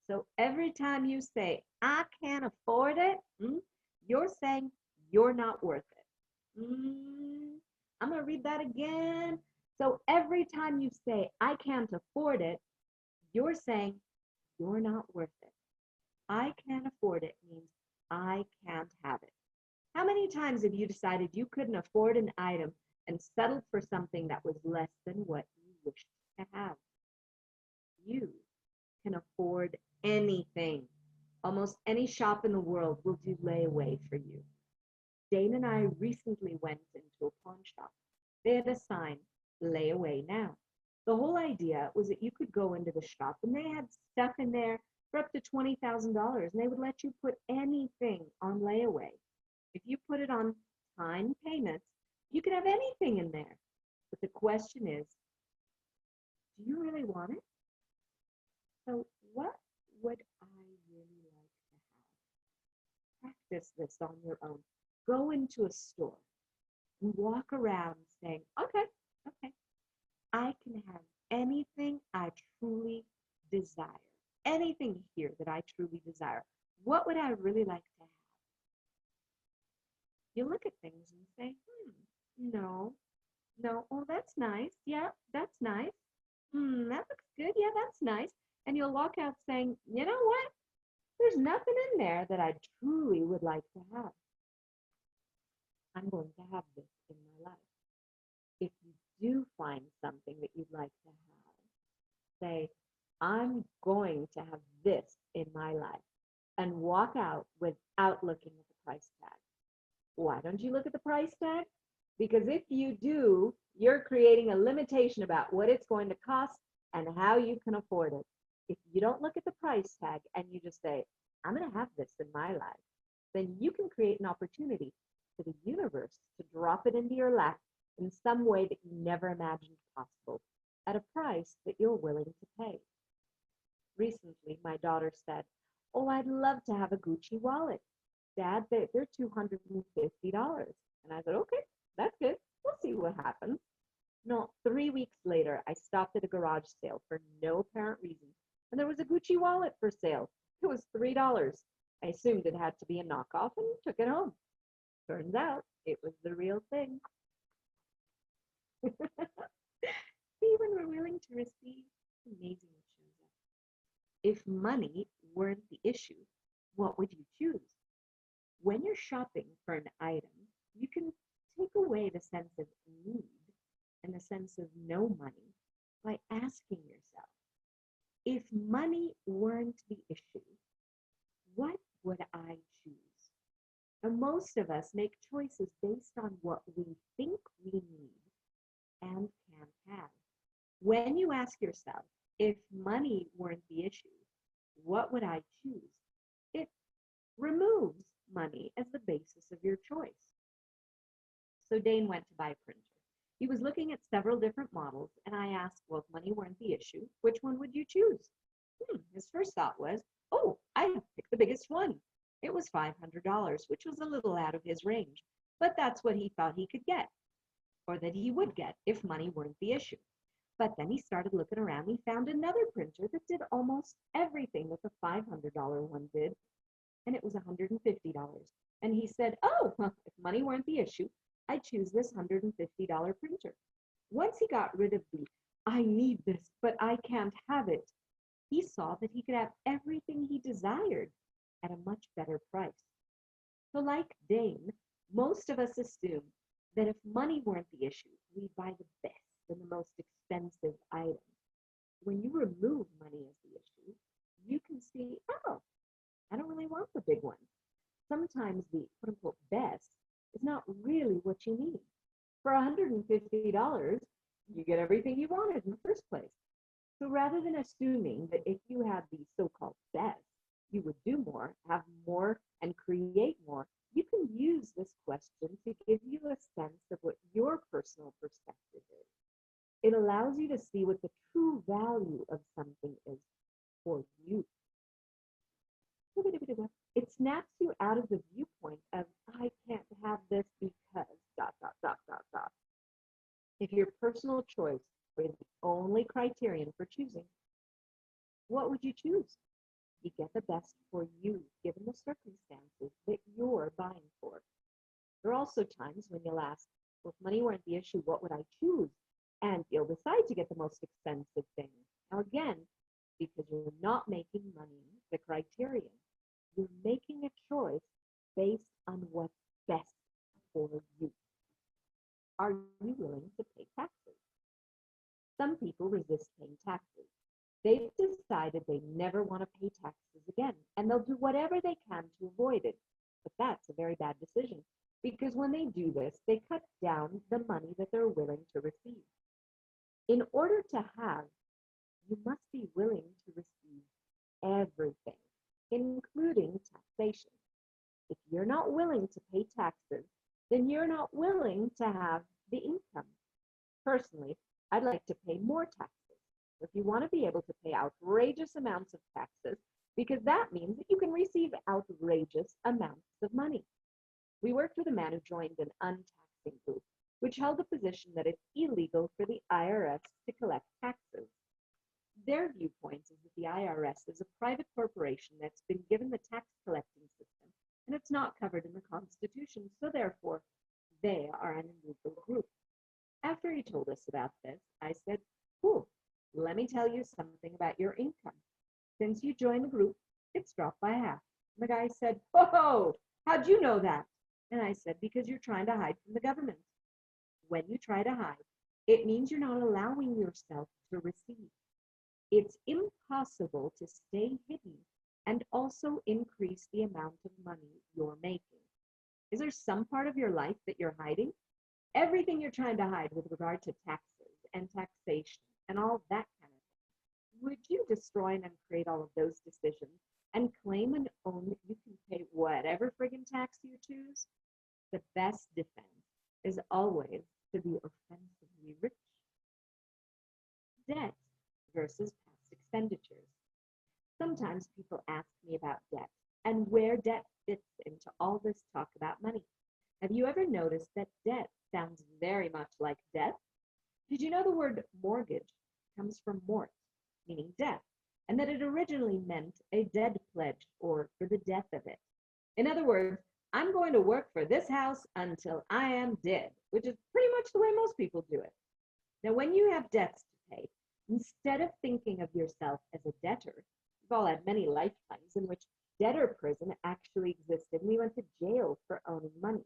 S1: So every time you say, I can't afford it, you're saying you're not worth it. I'm going to read that again. So every time you say, I can't afford it, you're saying you're not worth it. I can't afford it means I can't have it. How many times have you decided you couldn't afford an item and settled for something that was less than what you wished to have? You can afford anything. Almost any shop in the world will do layaway for you. Dain and I recently went into a pawn shop. They had a sign, layaway now. The whole idea was that you could go into the shop and they had stuff in there for up to $20,000, and they would let you put anything on layaway. If you put it on time payments, you can have anything in there. But the question is, do you really want it? So what would I really like to have? Practice this on your own. Go into a store and walk around saying, okay, I can have anything I truly desire. Anything here that I truly desire. What would I really like to have? You look at things and say, no, oh, that's nice. Yeah, that's nice. That looks good. Yeah, that's nice. And you'll walk out saying, you know what? There's nothing in there that I truly would like to have. I'm going to have this in my life. If you do find something that you'd like to have, say, I'm going to have this in my life, and walk out without looking at the price tag. Why don't you look at the price tag? Because if you do, you're creating a limitation about what it's going to cost and how you can afford it. If you don't look at the price tag and you just say, I'm going to have this in my life, then you can create an opportunity for the universe to drop it into your lap in some way that you never imagined possible, at a price that you're willing to pay. Recently, my daughter said, oh, I'd love to have a Gucci wallet. Dad, they're $250. And I said, okay, that's good. We'll see what happens. No, 3 weeks later, I stopped at a garage sale for no apparent reason, and there was a Gucci wallet for sale. It was $3. I assumed it had to be a knockoff and took it home. Turns out it was the real thing. See, when we're willing to receive, amazing what shows up. If money weren't the issue, what would you choose? When you're shopping for an item, you can take away the sense of need and the sense of no money by asking yourself, if money weren't the issue, what would I choose? And most of us make choices based on what we think we need and can have. When you ask yourself, if money weren't the issue, what would I choose? It removes money as the basis of your choice. So Dain went to buy a printer. He was looking at several different models, and I asked, well, if money weren't the issue, which one would you choose? His first thought was, oh, I'd pick the biggest one. It was $500, which was a little out of his range, but that's what he thought he could get, or that he would get if money weren't the issue. But then he started looking around. He found another printer that did almost everything that the $500 one did, and it was $150. And he said, oh, well, if money weren't the issue, I'd choose this $150 printer. Once he got rid of the, I need this, but I can't have it, he saw that he could have everything he desired at a much better price. So like Dain, most of us assume that if money weren't the issue, we'd buy the best and the most expensive items. When you remove money as the issue, you can see, oh, I don't really want the big one. Sometimes the quote-unquote best is not really what you need. For $150, you get everything you wanted in the first place. So rather than assuming that if you had the so-called best, you would do more, have more, and create more, you can use this question to give you a sense of what your personal perspective is. It allows you to see what the true value of something is for you. It snaps you out of the viewpoint of, I can't have this because ... If your personal choice were the only criterion for choosing, what would you choose? You get the best for you, given the circumstances that you're buying for. There are also times when you'll ask, well, if money weren't the issue, what would I choose? And you'll decide to get the most expensive thing. Now again, because you're not making money the criterion, you're making a choice based on what's best for you. Are you willing to pay taxes? Some people resist paying taxes. They've decided they never want to pay taxes again, and they'll do whatever they can to avoid it. But that's a very bad decision, because when they do this, they cut down the money that they're willing to receive. In order to have, you must be willing to receive everything, including taxation. If you're not willing to pay taxes, then you're not willing to have the income. Personally, I'd like to pay more taxes. If you want to be able to pay outrageous amounts of taxes, because that means that you can receive outrageous amounts of money. We worked with a man who joined an untaxing group, which held the position that it's illegal for the IRS to collect taxes. Their viewpoint is that the IRS is a private corporation that's been given the tax collecting system, and it's not covered in the Constitution, so therefore they are an illegal group. After he told us about this, I said, cool, let me tell you something about your income. Since you joined the group, it's dropped by half. And the guy said, whoa, how'd you know that? And I said, because you're trying to hide from the government. When you try to hide, it means you're not allowing yourself to receive. It's impossible to stay hidden and also increase the amount of money you're making. Is there some part of your life that you're hiding? Everything you're trying to hide with regard to taxes and taxation and all that kind of thing. Would you destroy and uncreate all of those decisions and claim and own that you can pay whatever friggin' tax you choose? The best defense is always to be offensively rich. Debt versus past expenditures. Sometimes people ask me about debt and where debt fits into all this talk about money. Have you ever noticed that debt sounds very much like death? Did you know the word mortgage comes from mort, meaning death, and that it originally meant a dead pledge or for the death of it? In other words, I'm going to work for this house until I am dead, which is pretty much the way most people do it. Now, when you have debts to pay, instead of thinking of yourself as a debtor, we've all had many lifetimes in which debtor prison actually existed, and we went to jail for owning money.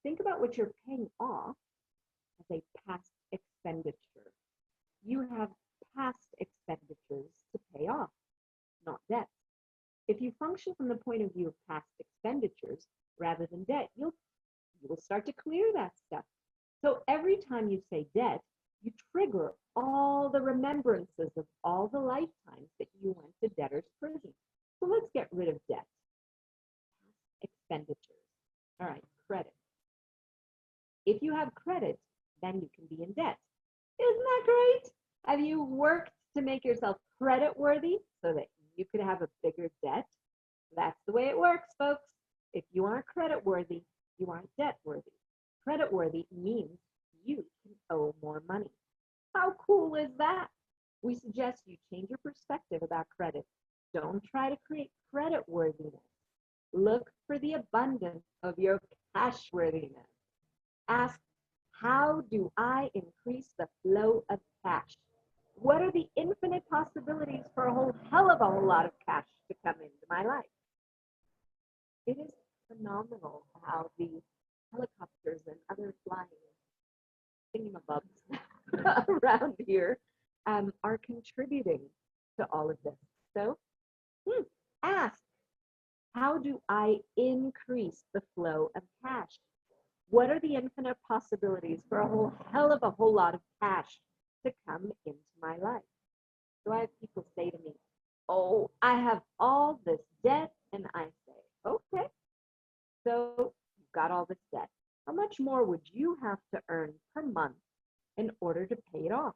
S1: Think about what you're paying off as a past expenditure. You have past expenditures to pay off, not debts. If you function from the point of view of past expenditures rather than debt, you will start to clear that stuff. So every time you say debt, you trigger all the remembrances of all the lifetimes that you went to debtor's prison. So let's get rid of debt. Expenditures. All right, credit. If you have credit, then you can be in debt. Isn't that great? Have you worked to make yourself credit worthy so that you could have a bigger debt? That's the way it works, folks. If you aren't credit worthy, you aren't debt worthy. Credit worthy means you can owe more money. How cool is that? We suggest you change your perspective about credit. Don't try to create credit worthiness. Look for the abundance of your cash worthiness. Ask, how do I increase the flow of cash? What are the infinite possibilities for a whole hell of a whole lot of cash to come into my life? It is phenomenal how the helicopters and other flying thingamabobs around here are contributing to all of this. So ask, how do I increase the flow of cash? What are the infinite possibilities for a whole hell of a whole lot of cash to come into my life? So I have people say to me, oh, I have all this debt. And I say, okay, so you've got all this debt. How much more would you have to earn per month in order to pay it off?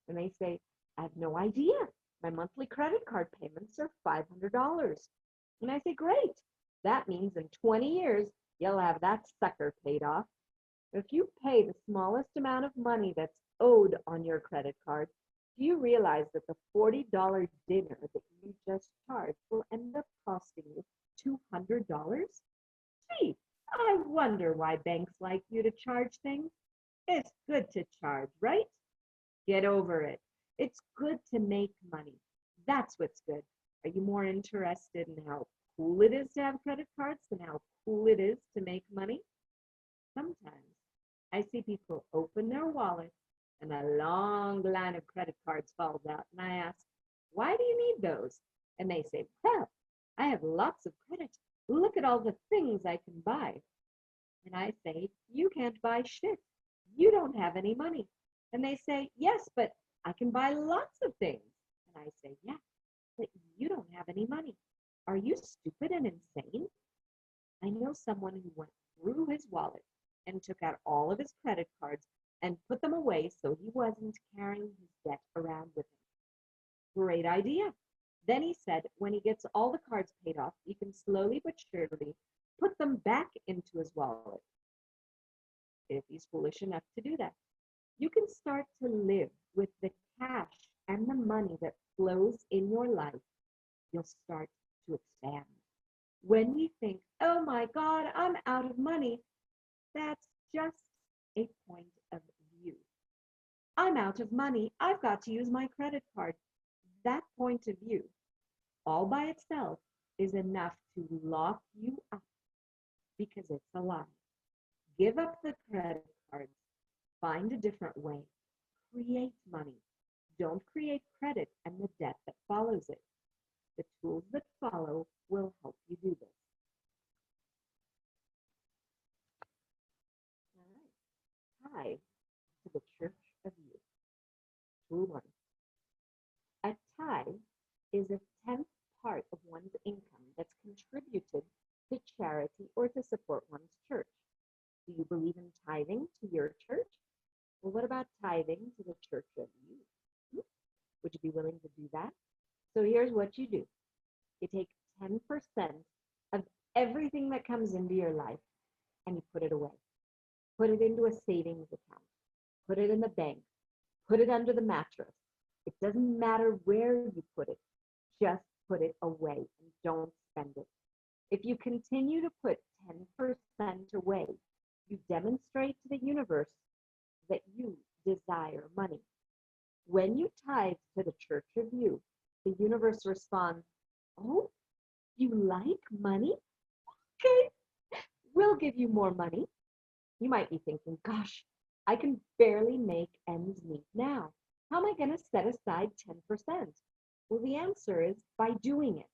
S1: And they say, I have no idea. My monthly credit card payments are $500. And I say, great. That means in 20 years, you'll have that sucker paid off. If you pay the smallest amount of money that's owed on your credit card, do you realize that the $40 dinner that you just charged will end up costing you $200? Gee, I wonder why banks like you to charge things. It's good to charge, right? Get over it. It's good to make money. That's what's good. Are you more interested in how cool it is to have credit cards than how cool it is to make money? Sometimes I see people open their wallet and a long line of credit cards falls out. And I ask, why do you need those? And they say, well, I have lots of credit. Look at all the things I can buy. And I say, you can't buy shit. You don't have any money. And they say, yes, but I can buy lots of things. And I say, yeah, but you don't have any money. Are you stupid and insane? I know someone who went through his wallet and took out all of his credit cards and put them away so he wasn't carrying his debt around with him. Great idea. Then he said when he gets all the cards paid off, he can slowly but surely put them back into his wallet if he's foolish enough to do that. You can start to live with the cash and the money that flows in your life. You'll start to expand. When you think, oh my God, I'm out of money, that's just a point of view. I'm out of money. I've got to use my credit card. That point of view, all by itself, is enough to lock you up because it's a lie. Give up the credit cards. Find a different way. Create money. Don't create credit and the debt that follows it. The tools that follow will help you do this. All right. Tithe to the Church of You. Tool 1. A tithe is a tenth part of one's income that's contributed to charity or to support one's church. Do you believe in tithing to your church? Well, what about tithing to the Church of You? Would you be willing to do that? So here's what you do. You take 10% of everything that comes into your life and you put it away. Put it into a savings account. Put it in the bank. Put it under the mattress. It doesn't matter where you put it. Just put it away and don't spend it. If you continue to put 10% away, you demonstrate to the universe that you desire money. When you tithe to the Church of You, the universe responds, oh, you like money? Okay, we'll give you more money. You might be thinking, gosh, I can barely make ends meet now. How am I going to set aside 10%? Well, the answer is by doing it.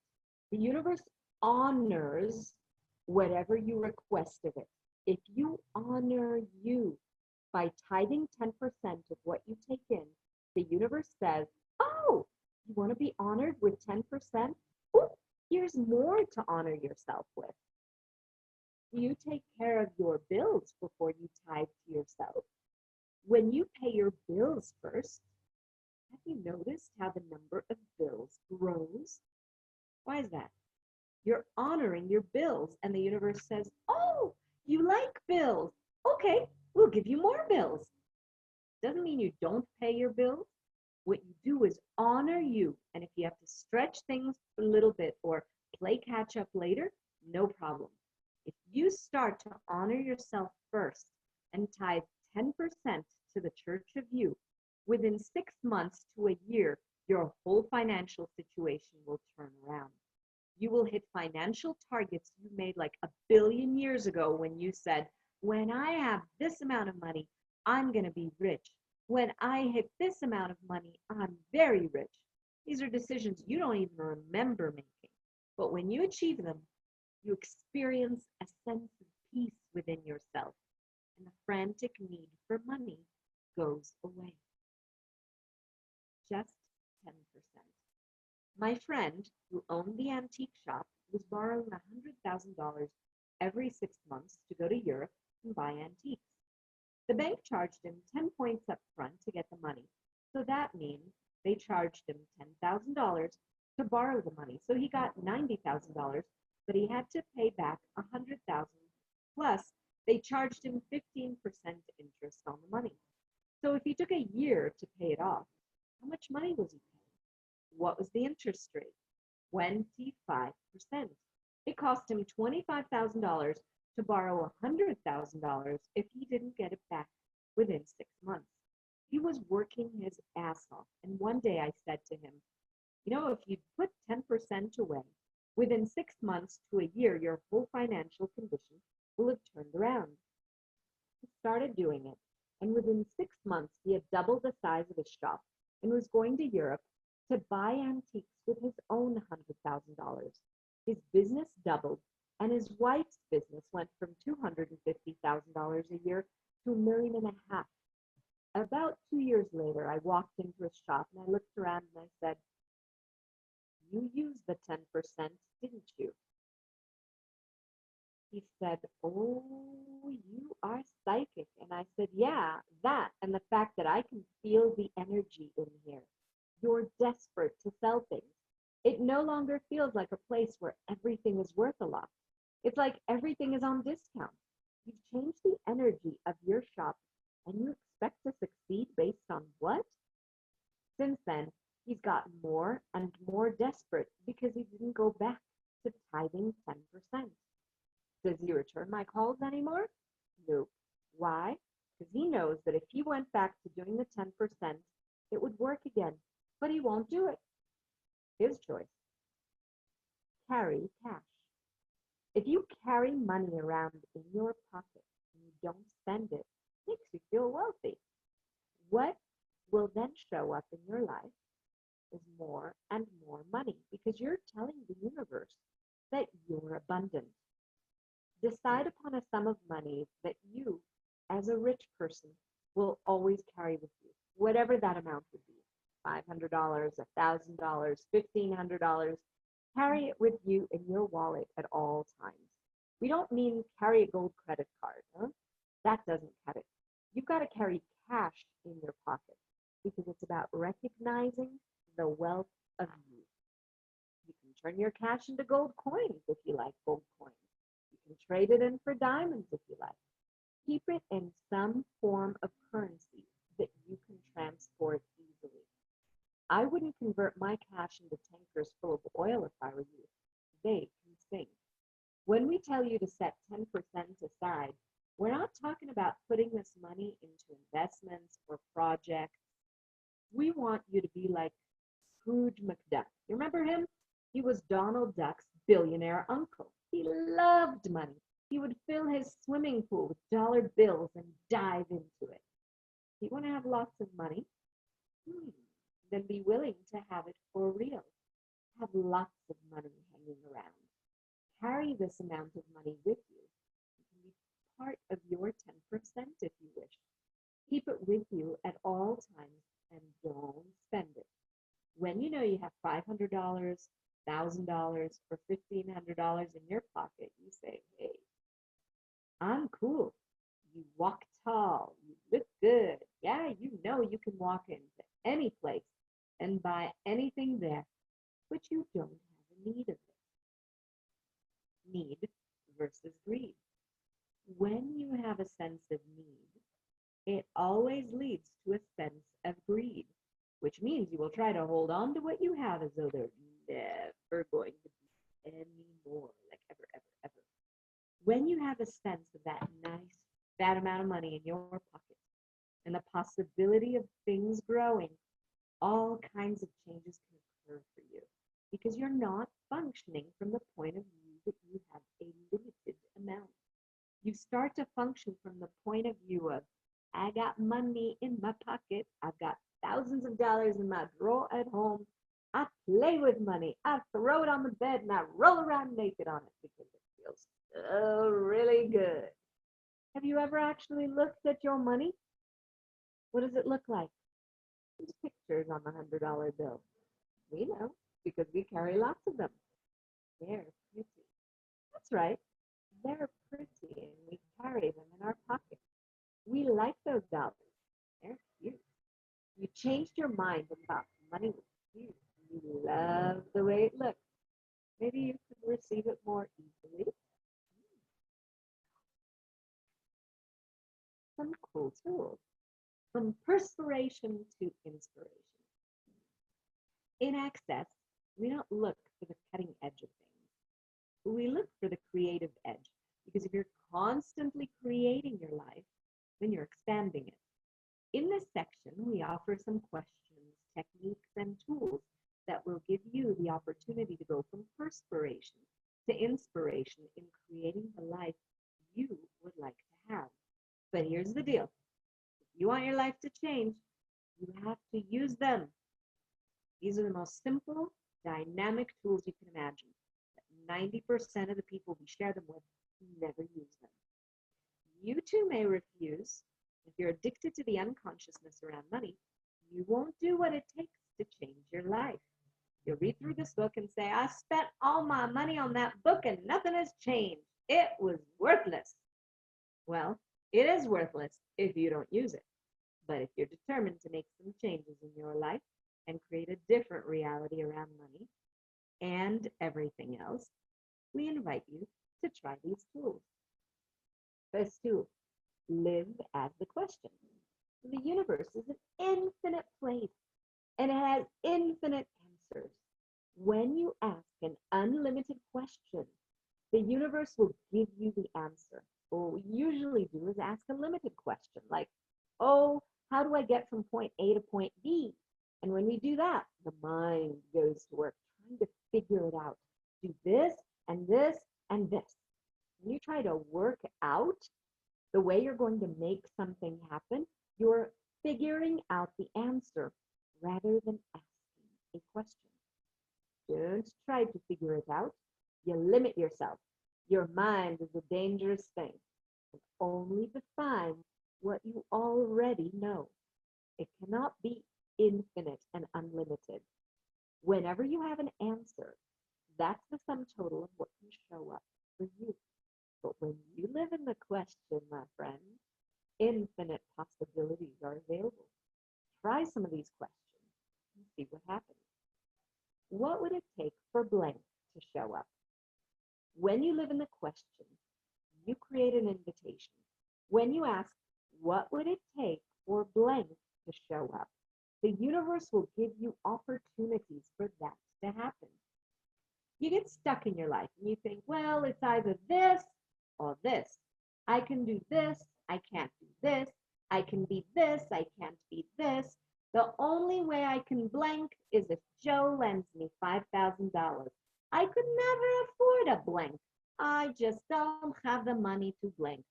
S1: The universe honors whatever you request of it. If you honor you by tithing 10% of what you take in, the universe says, oh, you want to be honored with 10%? Oh, here's more to honor yourself with. Do you take care of your bills before you tithe to yourself? When you pay your bills first, have you noticed how the number of bills grows? Why is that? You're honoring your bills, and the universe says, oh, you like bills. Okay, we'll give you more bills. Doesn't mean you don't pay your bills. What you do is honor you, and if you have to stretch things a little bit or play catch up later, no problem. If you start to honor yourself first and tithe 10% to the Church of You, within 6 months to a year, your whole financial situation will turn around. You will hit financial targets you made like 1 billion years ago when you said, when I have this amount of money, I'm going to be rich. When I hit this amount of money, I'm very rich. These are decisions you don't even remember making. But when you achieve them, you experience a sense of peace within yourself, and the frantic need for money goes away. Just 10%. My friend, who owned the antique shop, was borrowing $100,000 every 6 months to go to Europe and buy antiques. The bank charged him 10 points up front to get the money. So that means they charged him $10,000 to borrow the money. So he got $90,000, but he had to pay back $100,000. Plus, they charged him 15% interest on the money. So if he took a year to pay it off, how much money was he paying? What was the interest rate? 25%. It cost him $25,000 to borrow $100,000 if he didn't get it back within 6 months. He was working his ass off, and one day I said to him, you know, if you put 10% away, within 6 months to a year, your whole financial condition will have turned around. He started doing it, and within 6 months, he had doubled the size of his shop and was going to Europe to buy antiques with his own $100,000. His business doubled, and his wife's business went from $250,000 a year to $1.5 million. About 2 years later, I walked into his shop and I looked around and I said, You used the 10%, didn't you? He said, oh, you are psychic. And I said, yeah, that and the fact that I can feel the energy in here. You're desperate to sell things. It no longer feels like a place where everything is worth a lot. It's like everything is on discount. You've changed the energy of your shop and you expect to succeed based on what? Since then, he's gotten more and more desperate because he didn't go back to tithing 10%. Does he return my calls anymore? Nope. Why? Because he knows that if he went back to doing the 10%, it would work again, but he won't do it. His choice. Carry cash. If you carry money around in your pocket and you don't spend it, it makes you feel wealthy. What will then show up in your life is more and more money because you're telling the universe that you're abundant. Decide upon a sum of money that you, as a rich person, will always carry with you, whatever that amount would be. $500, $1,000, $1,500. Carry it with you in your wallet at all times. We don't mean carry a gold credit card. Huh? That doesn't cut it. You've got to carry cash in your pocket because it's about recognizing the wealth of you. You can turn your cash into gold coins if you like gold coins. You can trade it in for diamonds if you like. Keep it in some form of currency that you can transport easily. I wouldn't convert my cash into tankers full of oil if I were you. They can sink. When we tell you to set 10% aside, we're not talking about putting this money into investments or projects. We want you to be like Scrooge McDuck. You remember him? He was Donald Duck's billionaire uncle. He loved money. He would fill his swimming pool with dollar bills and dive into it. You want to have lots of money? Then be willing to have it for real. Have lots of money hanging around. Carry this amount of money with you. It can be part of your 10% if you wish. Keep it with you at all times and don't spend it. When you know you have $500, $1,000, or $1,500 in your pocket, you say, hey, I'm cool. You walk tall. You look good. Yeah, you know you can walk into any place and buy anything there, but you don't have a need of it. Need versus greed. When you have a sense of need, it always leads to a sense of greed, which means you will try to hold on to what you have as though there's never going to be any more, like ever, ever, ever. When you have a sense of that nice, fat amount of money in your pocket and the possibility of things growing, all kinds of changes can occur for you because you're not functioning from the point of view that you have a limited amount. You start to function from the point of view of, I got money in my pocket. I've got thousands of dollars in my drawer at home. I play with money. I throw it on the bed and I roll around naked on it because it feels so really good. Have you ever actually looked at your money? What does it look like? There's pictures on the $100 bill. We know because we carry lots of them. They're pretty. That's right. They're pretty and we carry them in our pocket. We like those dollars. They're cute. You changed your mind about money was cute. You love the way it looks. Maybe you could receive it more easily. Some cool tools. From perspiration to inspiration. In Access, we don't look for the cutting edge of things. We look for the creative edge because if you're constantly creating your life, then you're expanding it. In this section, we offer some questions, techniques, and tools that will give you the opportunity to go from perspiration to inspiration in creating the life you would like to have. But here's the deal. If you want your life to change, you have to use them. These are the most simple, dynamic tools you can imagine. 90% of the people we share them with never use them. You too may refuse. If you're addicted to the unconsciousness around money, you won't do what it takes to change your life. You'll read through this book and say, I spent all my money on that book and nothing has changed. It was worthless. Well, it is worthless if you don't use it. But if you're determined to make some changes in your life and create a different reality around money and everything else, we invite you to try these tools. First tool, live as the question. The universe is an infinite place and it has infinite answers. When you ask an unlimited question, the universe will give you the answer. What we usually do is ask a limited question like, oh, how do I get from point A to point B? And when we do that, the mind goes to work trying to figure it out. Do this and this and this. When you try to work out the way you're going to make something happen, you're figuring out the answer rather than asking a question. Don't try to figure it out. You limit yourself. Your mind is a dangerous thing. It can only define what you already know. It cannot be infinite and unlimited. Whenever you have an answer, that's the sum total of what can show up for you. But when you live in the question, my friend, infinite possibilities are available. Try some of these questions and see what happens. What would it take for blank to show up? When you live in the question, you create an invitation. When you ask, what would it take for blank to show up? The universe will give you opportunities for that to happen. You get stuck in your life and you think, well, it's either this or this. I can do this, I can't do this. I can be this, I can't be this. The only way I can blank is if Joe lends me $5,000. I could never afford a blank. I just don't have the money to blank.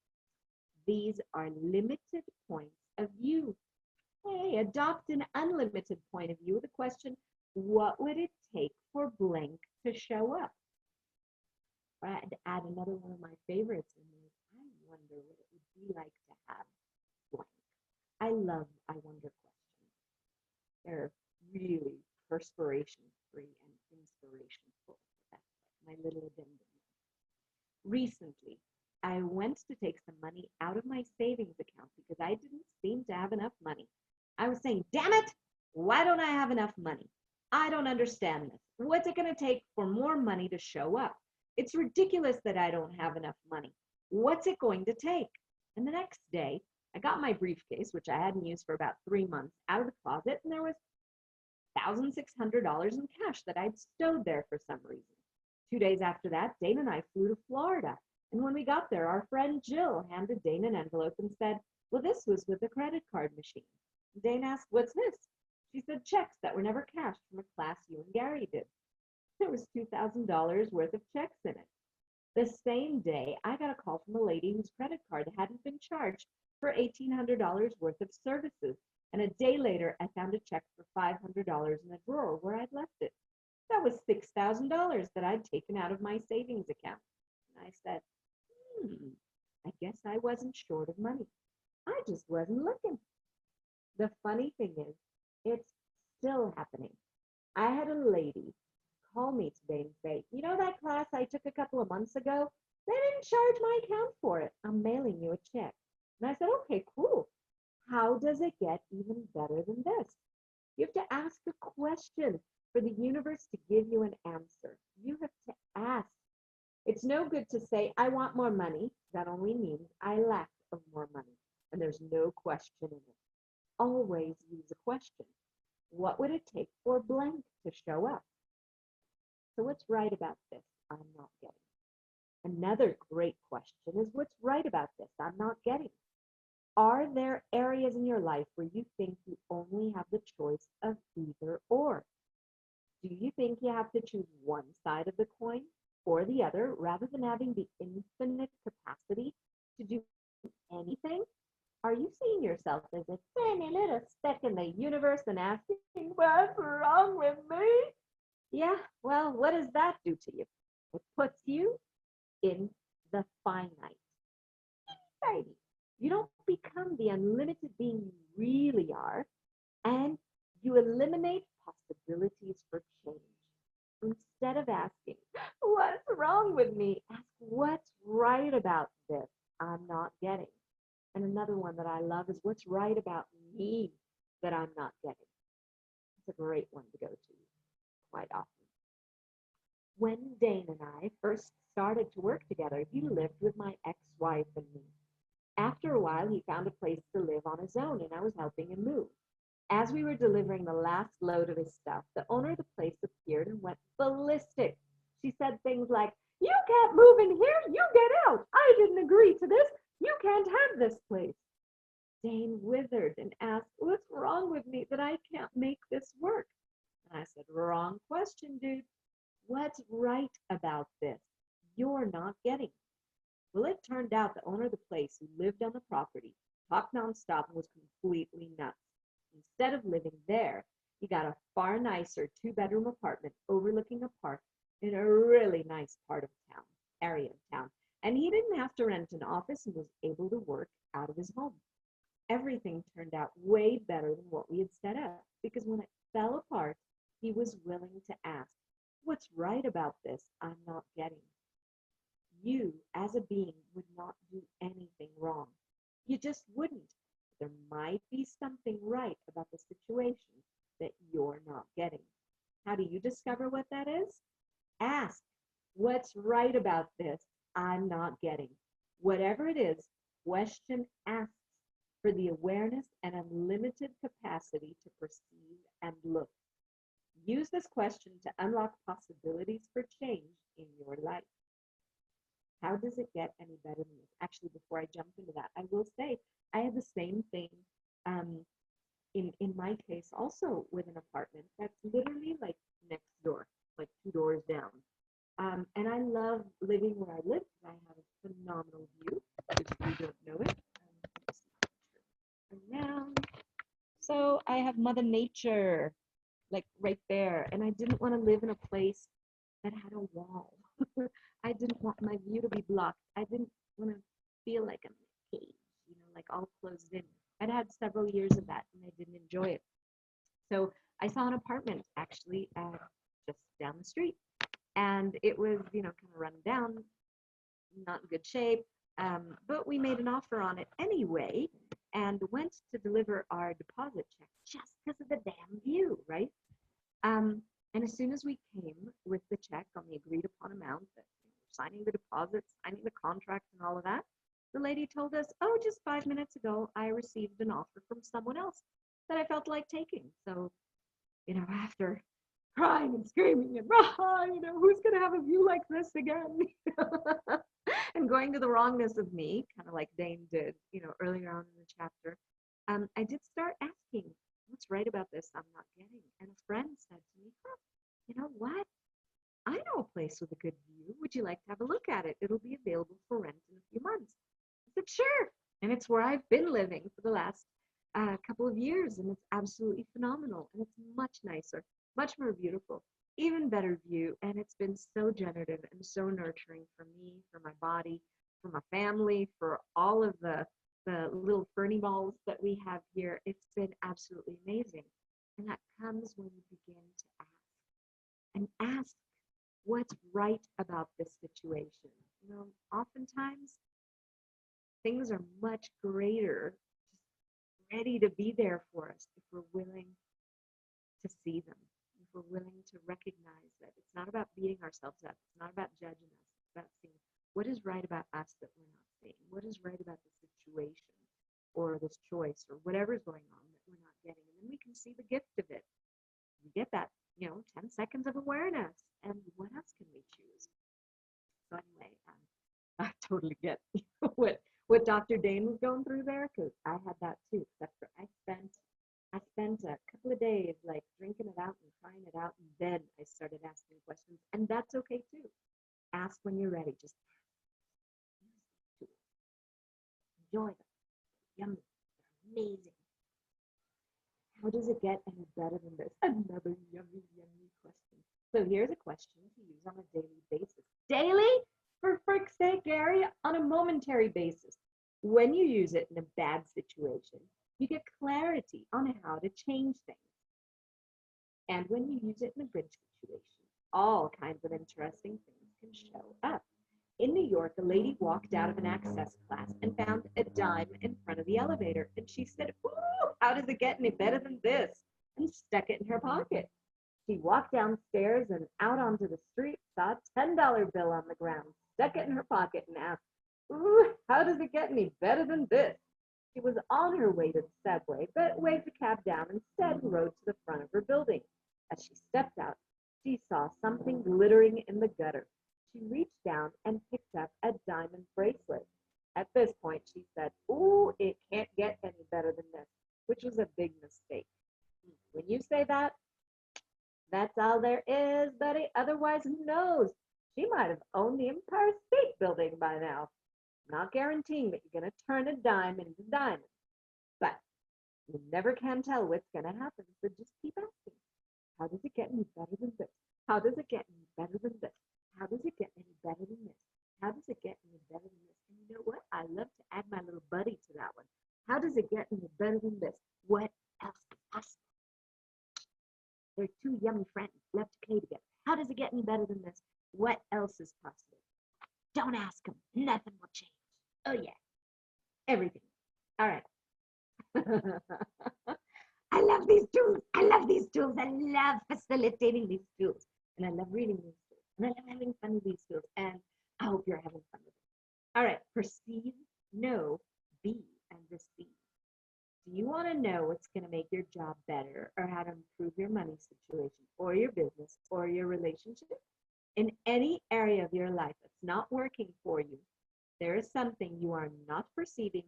S1: These are limited points of view. Hey, adopt an unlimited point of view with the question, what would it take for blank to show up? I'd add another one of my favorites in there. I wonder what it would be like to have blank. I love I wonder questions. They're really perspiration-free and inspiration-full. That's my little addendum. Recently, I went to take some money out of my savings account because I didn't seem to have enough money. I was saying, damn it, why don't I have enough money? I don't understand this. What's it going to take for more money to show up? It's ridiculous that I don't have enough money. What's it going to take? And the next day, I got my briefcase, which I hadn't used for about 3 months, out of the closet, and there was $1,600 in cash that I'd stowed there for some reason. 2 days after that, Dain and I flew to Florida. And when we got there, our friend Jill handed Dain an envelope and said, well, this was with the credit card machine. Dain asked, what's this? She said, checks that were never cashed from a class you and Gary did. There was $2,000 worth of checks in it. The same day, I got a call from a lady whose credit card hadn't been charged for $1,800 worth of services. And a day later, I found a check for $500 in a drawer where I'd left it. That was $6,000 that I'd taken out of my savings account. And I said, I guess I wasn't short of money. I just wasn't looking. The funny thing is, it's still happening. I had a lady call me today and say, you know that class I took a couple of months ago? They didn't charge my account for it. I'm mailing you a check. And I said, okay, cool. How does it get even better than this? You have to ask a question for the universe to give you an answer. You have to ask. It's no good to say, I want more money. That only means I lack of more money. And there's no question in it. Always use a question. What would it take for blank to show up? So what's right about this? I'm not getting. Another great question is, what's right about this? I'm not getting. Are there areas in your life where you think you only have the choice of either or? Do you think you have to choose one side of the coin or the other rather than having the infinite capacity to do anything? Are you seeing yourself as a tiny little speck in the universe and asking, what's wrong with me? Yeah, well, what does that do to you? It puts you in the finite. Tiny. You don't become the unlimited being you really are, and you eliminate possibilities for change. Instead of asking, what's wrong with me? Ask, what's right about this I'm not getting? And another one that I love is, what's right about me that I'm not getting? It's a great one to go to quite often. When Dain and I first started to work together, he lived with my ex-wife and me. After a while, he found a place to live on his own, and I was helping him move. As we were delivering the last load of his stuff, the owner of the place appeared and went ballistic. She said things like, "You can't move in here, you get out. I didn't agree to this. You can't have this place." Dain withered and asked, "What's wrong with me that I can't make this work?" And I said, "Wrong question, dude. What's right about this you're not getting?" Well, it turned out the owner of the place, who lived on the property, talked nonstop and was completely nuts. Instead of living there, he got a far nicer two-bedroom apartment overlooking a park in a really nice part of town, area of town. And he didn't have to rent an office and was able to work out of his home. Everything turned out way better than what we had set up, because when it fell apart, he was willing to ask, what's right about this I'm not getting? You, as a being, would not do anything wrong. You just wouldn't. There might be something right about the situation that you're not getting. How do you discover what that is? Ask, what's right about this I'm not getting? Whatever it is, question asks for the awareness and unlimited capacity to perceive and look. Use this question to unlock possibilities for change in your life. How does it get any better than this? Actually, before I jump into that, I will say I had the same thing in my case also with an apartment that's literally like next door, like two doors down. And I love living where I live because I have a phenomenal view, if you don't know it. Around. So I have Mother Nature like right there, and I didn't want to live in a place that had a wall. I didn't want my view to be blocked. I didn't want to feel like I'm in a cage, like all closed in. I'd had several years of that, and I didn't enjoy it. So I saw an apartment actually just down the street, and it was, kind of run down, not in good shape. But we made an offer on it anyway, and went to deliver our deposit check just because of the damn view, right? And as soon as we came with the check on the agreed upon amount, that signing the deposit, signing the contract, and all of that, the lady told us, "Oh, just 5 minutes ago, I received an offer from someone else that I felt like taking." So, after crying and screaming and, who's going to have a view like this again? And going to the wrongness of me, kind of like Dain did, earlier on in the chapter, I did start asking, what's right about this I'm not getting? And a friend said to me, you know what? I know a place with a good view. Would you like to have a look at it? It'll be available for rent in a few months. I said, sure. And it's where I've been living for the last couple of years, and it's absolutely phenomenal. And it's much nicer, much more beautiful, even better view. And it's been so generative and so nurturing for me, for my body, for my family, for all of the little ferny balls that we have here. It's been absolutely amazing. And that comes when you begin to ask. And ask what's right about this situation. Oftentimes things are much greater, just ready to be there for us if we're willing to see them, if we're willing to recognize that it's not about beating ourselves up, it's not about judging us, it's about seeing what is right about us that we're not seeing, what is right about the situation or this choice or whatever's going on that we're not getting. And then we can see the gift of it. We get that, 10 seconds of awareness. And what else can we choose? So anyway, I totally get what Dr. Dain was going through there, because I had that too, except for I spent a couple of days like drinking it out and crying it out, and then I started asking questions, and that's okay too. Ask when you're ready. Just enjoy them. Yummy. They're amazing. How does it get any better than this? Another yummy, yummy question. So here's a question to use on a daily basis. Daily? For frick's sake, Gary, on a momentary basis. When you use it in a bad situation, you get clarity on how to change things. And when you use it in a good situation, all kinds of interesting things can show up. In New York, a lady walked out of an access class and found a dime in front of the elevator. And she said, "Ooh, how does it get any better than this?" And stuck it in her pocket. She walked downstairs and out onto the street, saw a $10 bill on the ground, stuck it in her pocket, and asked, "Ooh, how does it get any better than this?" She was on her way to the subway, but waved the cab down instead and rode to the front of her building. As she stepped out, she saw something glittering in the gutter. She reached down and picked up a diamond bracelet. At this point, she said, "Ooh, it can't get any better than this," which was a big mistake. When you say that, that's all there is, buddy. Otherwise, who knows? She might have owned the Empire State Building by now. Not guaranteeing that you're going to turn a dime into diamonds, but you never can tell what's going to happen. So just keep asking. How does it get any better than this? How does it get any better than this? How does it get any better than this? How does it get any better than this? And you know what? I love to add my little buddy to that one. How does it get any better than this? What else is possible? They're two yummy friends left to play together. How does it get any better than this? What else is possible? Don't ask them. Nothing will change. Oh, yeah. Everything. All right. I love these tools. I love these tools. I love facilitating these tools. And I love reading these tools. And I love having fun with these tools. And I hope you're having fun with it. All right. Perceive, know, be, and receive. Do you want to know what's going to make your job better or how to improve your money situation or your business or your relationship? In any area of your life that's not working for you, there is something you are not perceiving,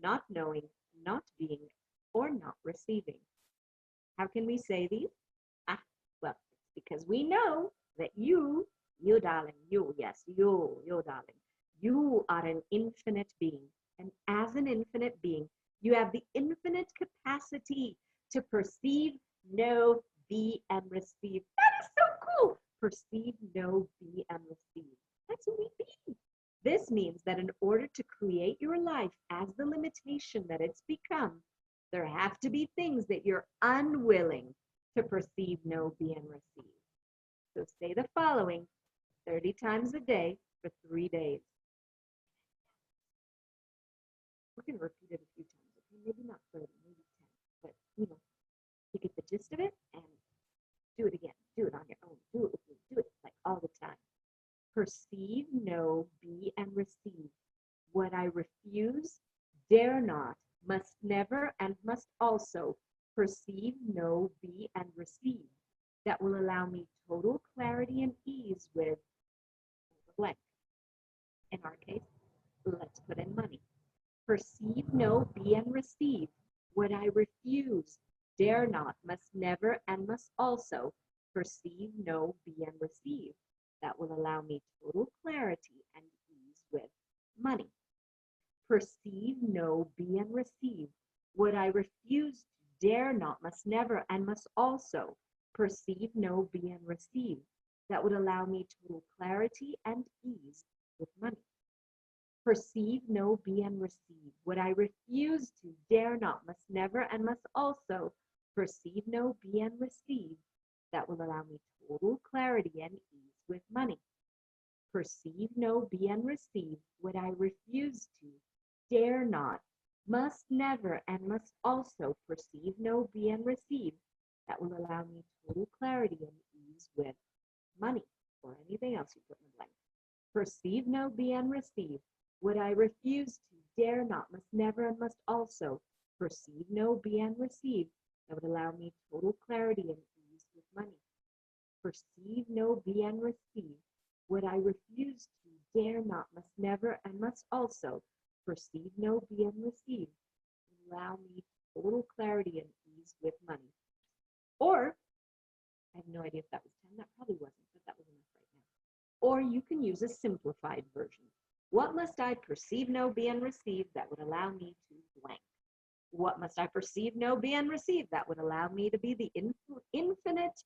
S1: not knowing, not being, or not receiving. How can we say these? Well, it's because we know that you darling, yes, you darling, you are an infinite being. And as an infinite being, you have the infinite capacity to perceive, know, be, and receive. That is so cool. Perceive, know, be, and receive. That's who we be. This means that in order to create your life as the limitation that it's become, there have to be things that you're unwilling to perceive, know, be, and receive. So say the following 30 times a day for 3 days. We're going to repeat it a few times. Okay? Maybe not 30, maybe 10. But, you get the gist of it and do it again. Do it on your own. Do it with me. Do it like all the time. Perceive, know, be, and receive. What I refuse, dare not, must never, and must also perceive, know, be, and receive. That will allow me total clarity and ease with blank. In our case, let's put in money. Perceive, know, be, and receive. What I refuse, dare not, must never, and must also perceive, know, be, and receive. That will allow me total clarity and ease with money. Perceive, know, be, and receive. What I refuse, dare not, must never, and must also perceive, know, be, and receive. That would allow me total clarity and ease with money. Perceive, know, be, and receive. What I refuse to, dare not, must never, and must also perceive, know, be, and receive. That will allow me total clarity and ease with money. Perceive, know, be, and receive. What I refuse to, dare not, must never, and must also perceive, know, be, and receive. That will allow me total clarity and ease with money, or anything else you put in the blank. Perceive, know, be, and receive. What I refuse to, dare not, must never, and must also perceive, know, be, and receive. That would allow me total clarity and ease with money. Perceive, know, be, and receive. What I refuse to, dare not, must never, and must also perceive, know, be, and receive. Allow me total clarity and ease with money. Or, I have no idea if that was 10, that probably wasn't, but that was enough right now. Or you can use a simplified version. What must I perceive, know, be, and receive that would allow me to blank? What must I perceive, know, be, and receive that would allow me to be the infinite,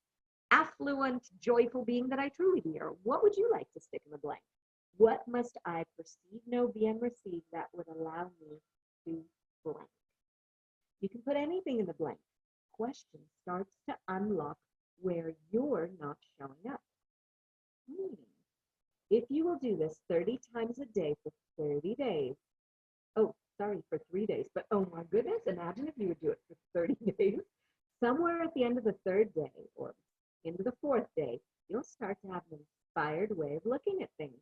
S1: affluent, joyful being that I truly be? Or what would you like to stick in the blank? What must I perceive, know, be, and receive that would allow me to blank? You can put anything in the blank. Question starts to unlock where you're not showing up. Hmm. If you will do this 30 times a day for 30 days, oh, sorry, for 3 days, but oh my goodness, imagine if you would do it for 30 days. Somewhere at the end of the third day or into the fourth day, you'll start to have an inspired way of looking at things.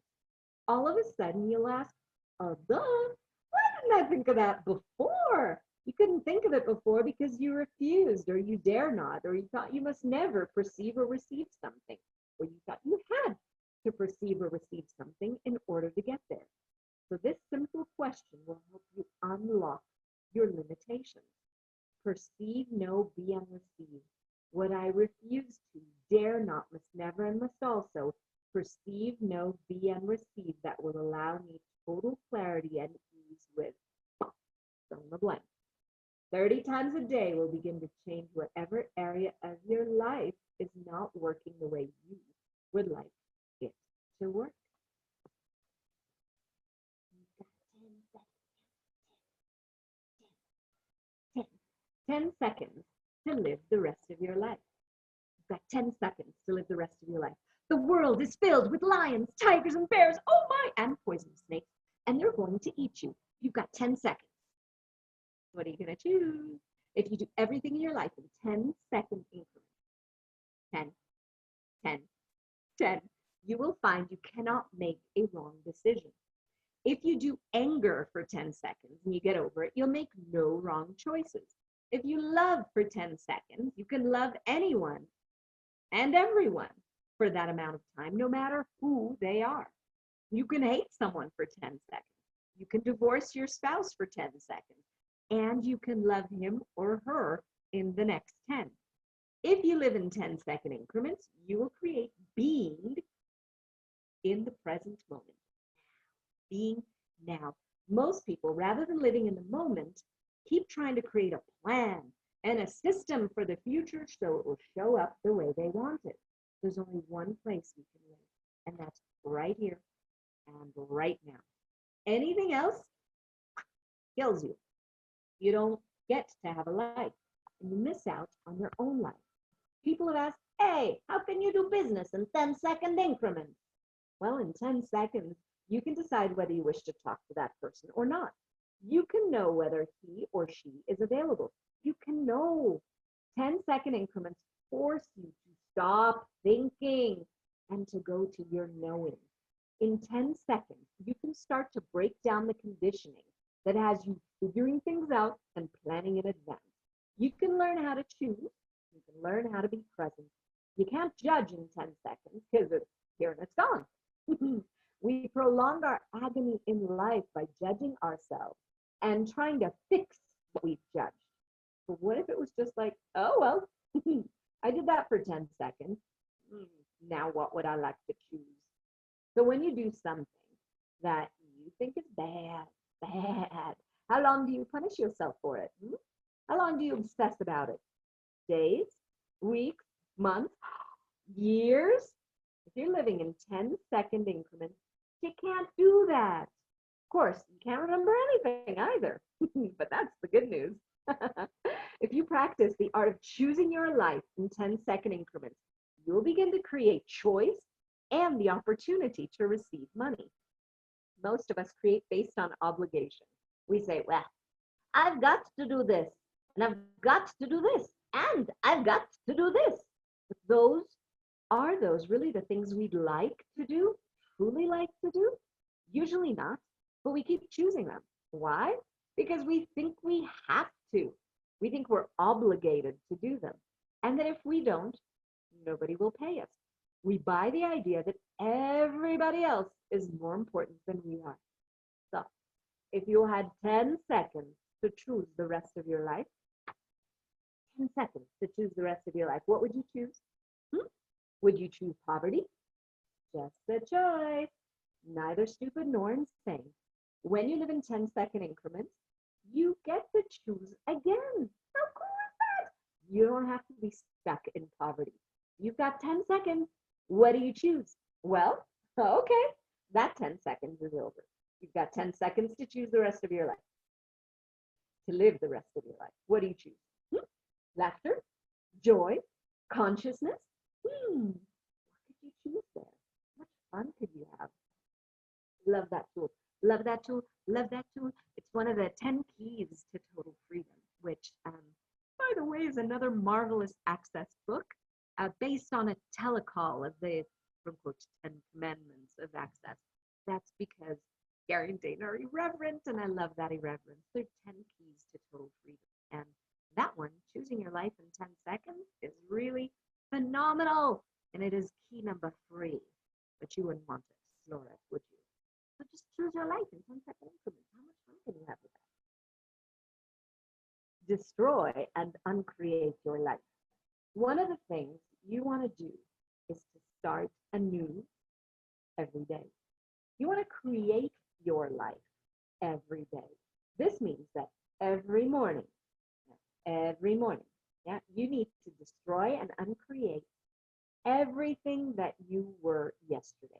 S1: All of a sudden, you'll ask, oh, duh, why didn't I think of that before? You couldn't think of it before because you refused, or you dare not, or you thought you must never perceive or receive something, or you thought you had to perceive or receive something in order to get there. So this simple question will help you unlock your limitations. Perceive, know, be, and receive. What I refuse to, dare not, must never, and must also perceive, know, be, and receive that will allow me total clarity and ease with fill in the blank. 30 times a day will begin to change whatever area of your life is not working the way you would like it to work. 10 seconds to live the rest of your life. You've got 10 seconds to live the rest of your life. The world is filled with lions, tigers, and bears, oh my, and poisonous snakes, and they're going to eat you. You've got 10 seconds. What are you going to choose? If you do everything in your life in 10-second increments, 10, 10, 10, you will find you cannot make a wrong decision. If you do anger for 10 seconds and you get over it, you'll make no wrong choices. If you love for 10 seconds, you can love anyone and everyone for that amount of time, no matter who they are. You can hate someone for 10 seconds. You can divorce your spouse for 10 seconds, and you can love him or her in the next 10. If you live in 10-second increments, you will create being in the present moment. Being now. Most people, rather than living in the moment, keep trying to create a plan and a system for the future so it will show up the way they want it. There's only one place we can live, and that's right here and right now. Anything else kills you. You don't get to have a life, and you miss out on your own life. People have asked, hey, how can you do business in 10-second increments? Well, in 10 seconds, you can decide whether you wish to talk to that person or not. You can know whether he or she is available. You can know. 10-second increments force you to stop thinking and to go to your knowing. In 10 seconds, you can start to break down the conditioning that has you figuring things out and planning in advance. You can learn how to choose. You can learn how to be present. You can't judge in 10 seconds because it's here and it's gone. We prolong our agony in life by judging ourselves and trying to fix what we've judged. But what if it was just like, oh, well, I did that for 10 seconds. Now what would I like to choose? So when you do something that you think is bad, how long do you punish yourself for it? How long do you obsess about it? Days, weeks, months, years? If you're living in 10-second increments, you can't do that. Of course, you can't remember anything either, but that's the good news. If you practice the art of choosing your life in 10-second increments, you'll begin to create choice and the opportunity to receive money. Most of us create based on obligation. We say, well, I've got to do this, and I've got to do this, and I've got to do this. But are those really the things we'd like to do, truly like to do? Usually not, but we keep choosing them. Why? Because we think we have to. We think we're obligated to do them. And that if we don't, nobody will pay us. We buy the idea that everybody else is more important than we are. So, if you had 10 seconds to choose the rest of your life, 10 seconds to choose the rest of your life, what would you choose? Would you choose poverty? Just a choice. Neither stupid nor insane. When you live in 10-second increments, you get to choose again. How cool is that? You don't have to be stuck in poverty. You've got 10 seconds. What do you choose? Well, okay, that 10 seconds is over. You've got 10 seconds to choose the rest of your life, to live the rest of your life. What do you choose? Laughter, joy, consciousness? What could you choose there? fun could you have? Love that tool. Love that tool. Love that tool. It's one of the 10 keys to total freedom, which, by the way, is another marvelous access book based on a telecall of the quote, 10 commandments of access. That's because Gary and Dain are irreverent, and I love that irreverence. They're 10 keys to total freedom. And that one, choosing your life in 10 seconds, is really phenomenal. And it is key number 3. But you wouldn't want to explore it, would you? So just choose your life in 10-second increments. How much fun can you have with that? Destroy and uncreate your life. One of the things you want to do is to start anew every day. You want to create your life every day. This means that every morning, yeah, you need to destroy and uncreate everything that you were yesterday.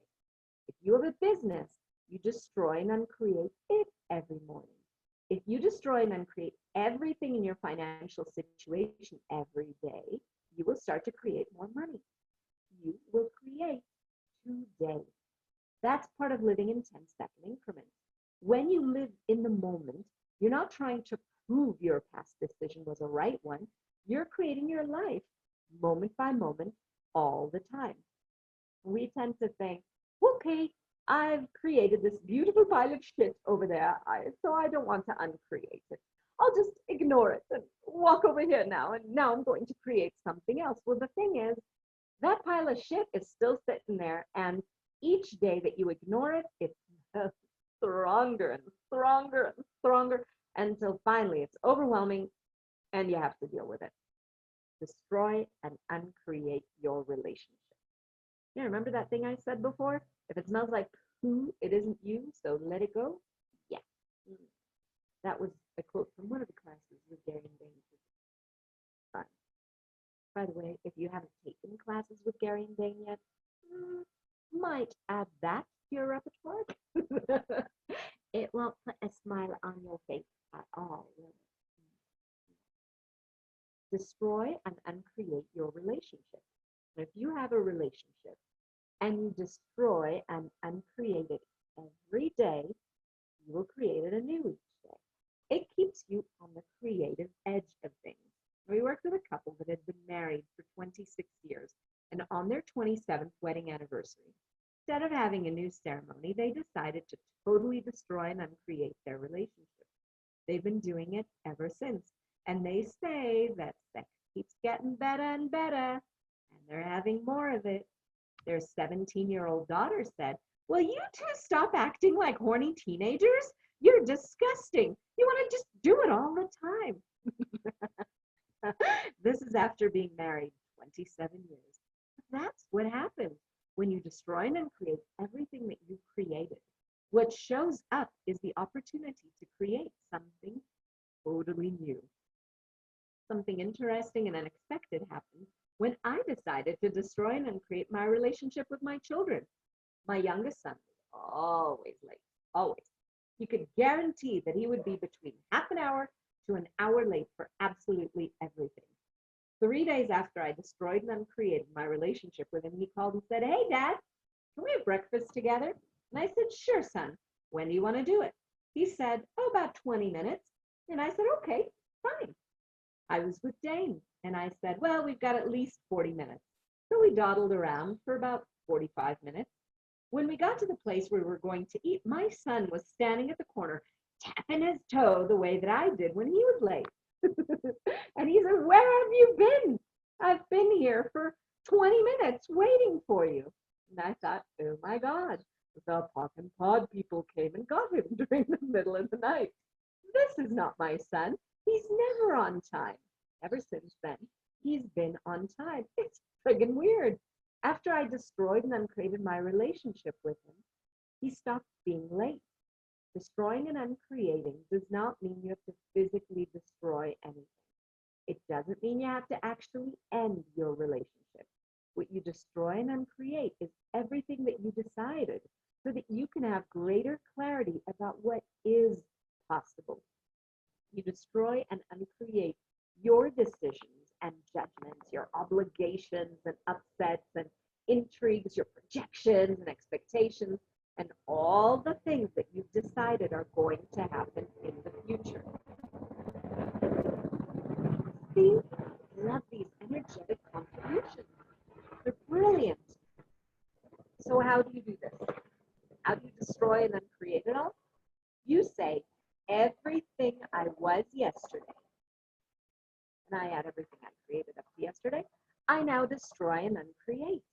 S1: If you have a business, you destroy and uncreate it every morning. If you destroy and uncreate everything in your financial situation every day, you will start to create more money. You will create today. That's part of living in 10-second increments. When you live in the moment, you're not trying to prove your past decision was a right one. You're creating your life moment by moment all the time. We tend to think, okay, I've created this beautiful pile of shit over there, so I don't want to uncreate it. I'll just ignore it and walk over here now, and now I'm going to create something else. Well, the thing is, that pile of shit is still sitting there, and each day that you ignore it, it's stronger and stronger and stronger until finally it's overwhelming and you have to deal with it. Destroy and uncreate your relationship. Yeah, remember that thing I said before? If it smells like poo, it isn't you, so let it go. Yeah. That was a quote from one of the classes with Gary and Dain. Fun. By the way, if you haven't taken classes with Gary and Dain yet, might add that to your repertoire. It won't put a smile on your face at all. Destroy and uncreate your relationship. If you have a relationship and you destroy and uncreate it every day, you will create it anew each day. It keeps you on the creative edge of things. We worked with a couple that had been married for 26 years, and on their 27th wedding anniversary, instead of having a new ceremony, they decided to totally destroy and uncreate their relationship. They've been doing it ever since, and they say that sex keeps getting better and better, and they're having more of it. Their 17-year-old daughter said, "Will you two stop acting like horny teenagers? You're disgusting. You want to just do it all the time." This is after being married 27 years. That's what happens when you destroy and uncreate everything that you created. What shows up is the opportunity to create something totally new. Something interesting and unexpected happened when I decided to destroy and uncreate my relationship with my children. My youngest son was always late, always. You could guarantee that he would be between half an hour to an hour late for absolutely everything. 3 days after I destroyed and uncreated my relationship with him, he called and said, "Hey, Dad, can we have breakfast together?" And I said, "Sure, son. When do you want to do it?" He said, "Oh, about 20 minutes. And I said, "Okay, fine." I was with Dain, and I said, "Well, we've got at least 40 minutes. So we dawdled around for about 45 minutes. When we got to the place where we were going to eat, my son was standing at the corner, tapping his toe the way that I did when he was late. And he said, "Where have you been? I've been here for 20 minutes waiting for you." And I thought, oh my God, the Pock and Pod people came and got him during the middle of the night. This is not my son. He's never on time. Ever since then, he's been on time. It's friggin' weird. After I destroyed and uncreated my relationship with him, he stopped being late. Destroying and uncreating does not mean you have to physically destroy anything. It doesn't mean you have to actually end your relationship. What you destroy and uncreate is everything that you decided so that you can have greater clarity about what is possible. You destroy and uncreate your decisions and judgments, your obligations and upsets and intrigues, your projections and expectations, and all the things that you've decided are going to happen in the future. See, love these energetic contributions. They're brilliant. So how do you do this? How do you destroy and then create it all? You say, everything I was yesterday, and I add everything I created up to yesterday, I now destroy and uncreate.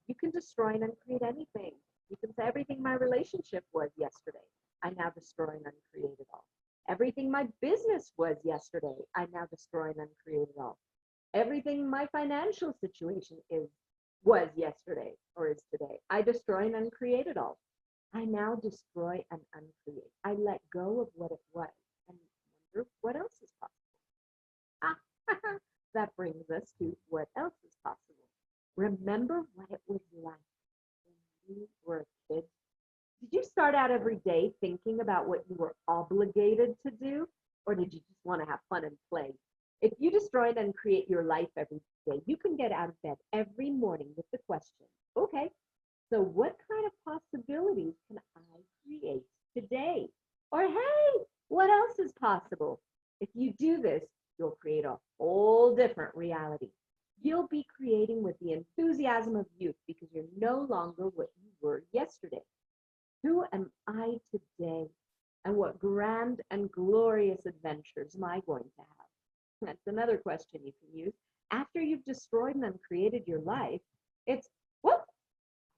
S1: You can destroy and uncreate anything. You can say everything my relationship was yesterday, I now destroy and uncreate it all. Everything my business was yesterday, I now destroy and uncreate it all. Everything my financial situation was yesterday or is today, I destroy and uncreate it all. I now destroy and uncreate. I let go of what it was and wonder what else is possible. That brings us to what else is possible. Remember what it was like when you were a kid? Did you start out every day thinking about what you were obligated to do, or did you just want to have fun and play? If you destroy and create your life every day, you can get out of bed every morning with the question, okay, so what kind of possibilities can I create today? Or hey, what else is possible? If you do this, you'll create a whole different reality. You'll be creating with the enthusiasm of youth because you're no longer what you were yesterday. Who am I today? And what grand and glorious adventures am I going to have? That's another question you can use. After you've destroyed and uncreated your life, it's, whoop,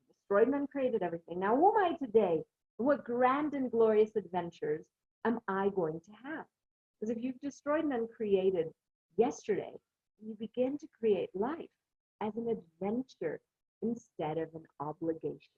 S1: destroyed and uncreated everything. Now, who am I today? And what grand and glorious adventures am I going to have? Because if you've destroyed and uncreated yesterday, you begin to create life as an adventure instead of an obligation.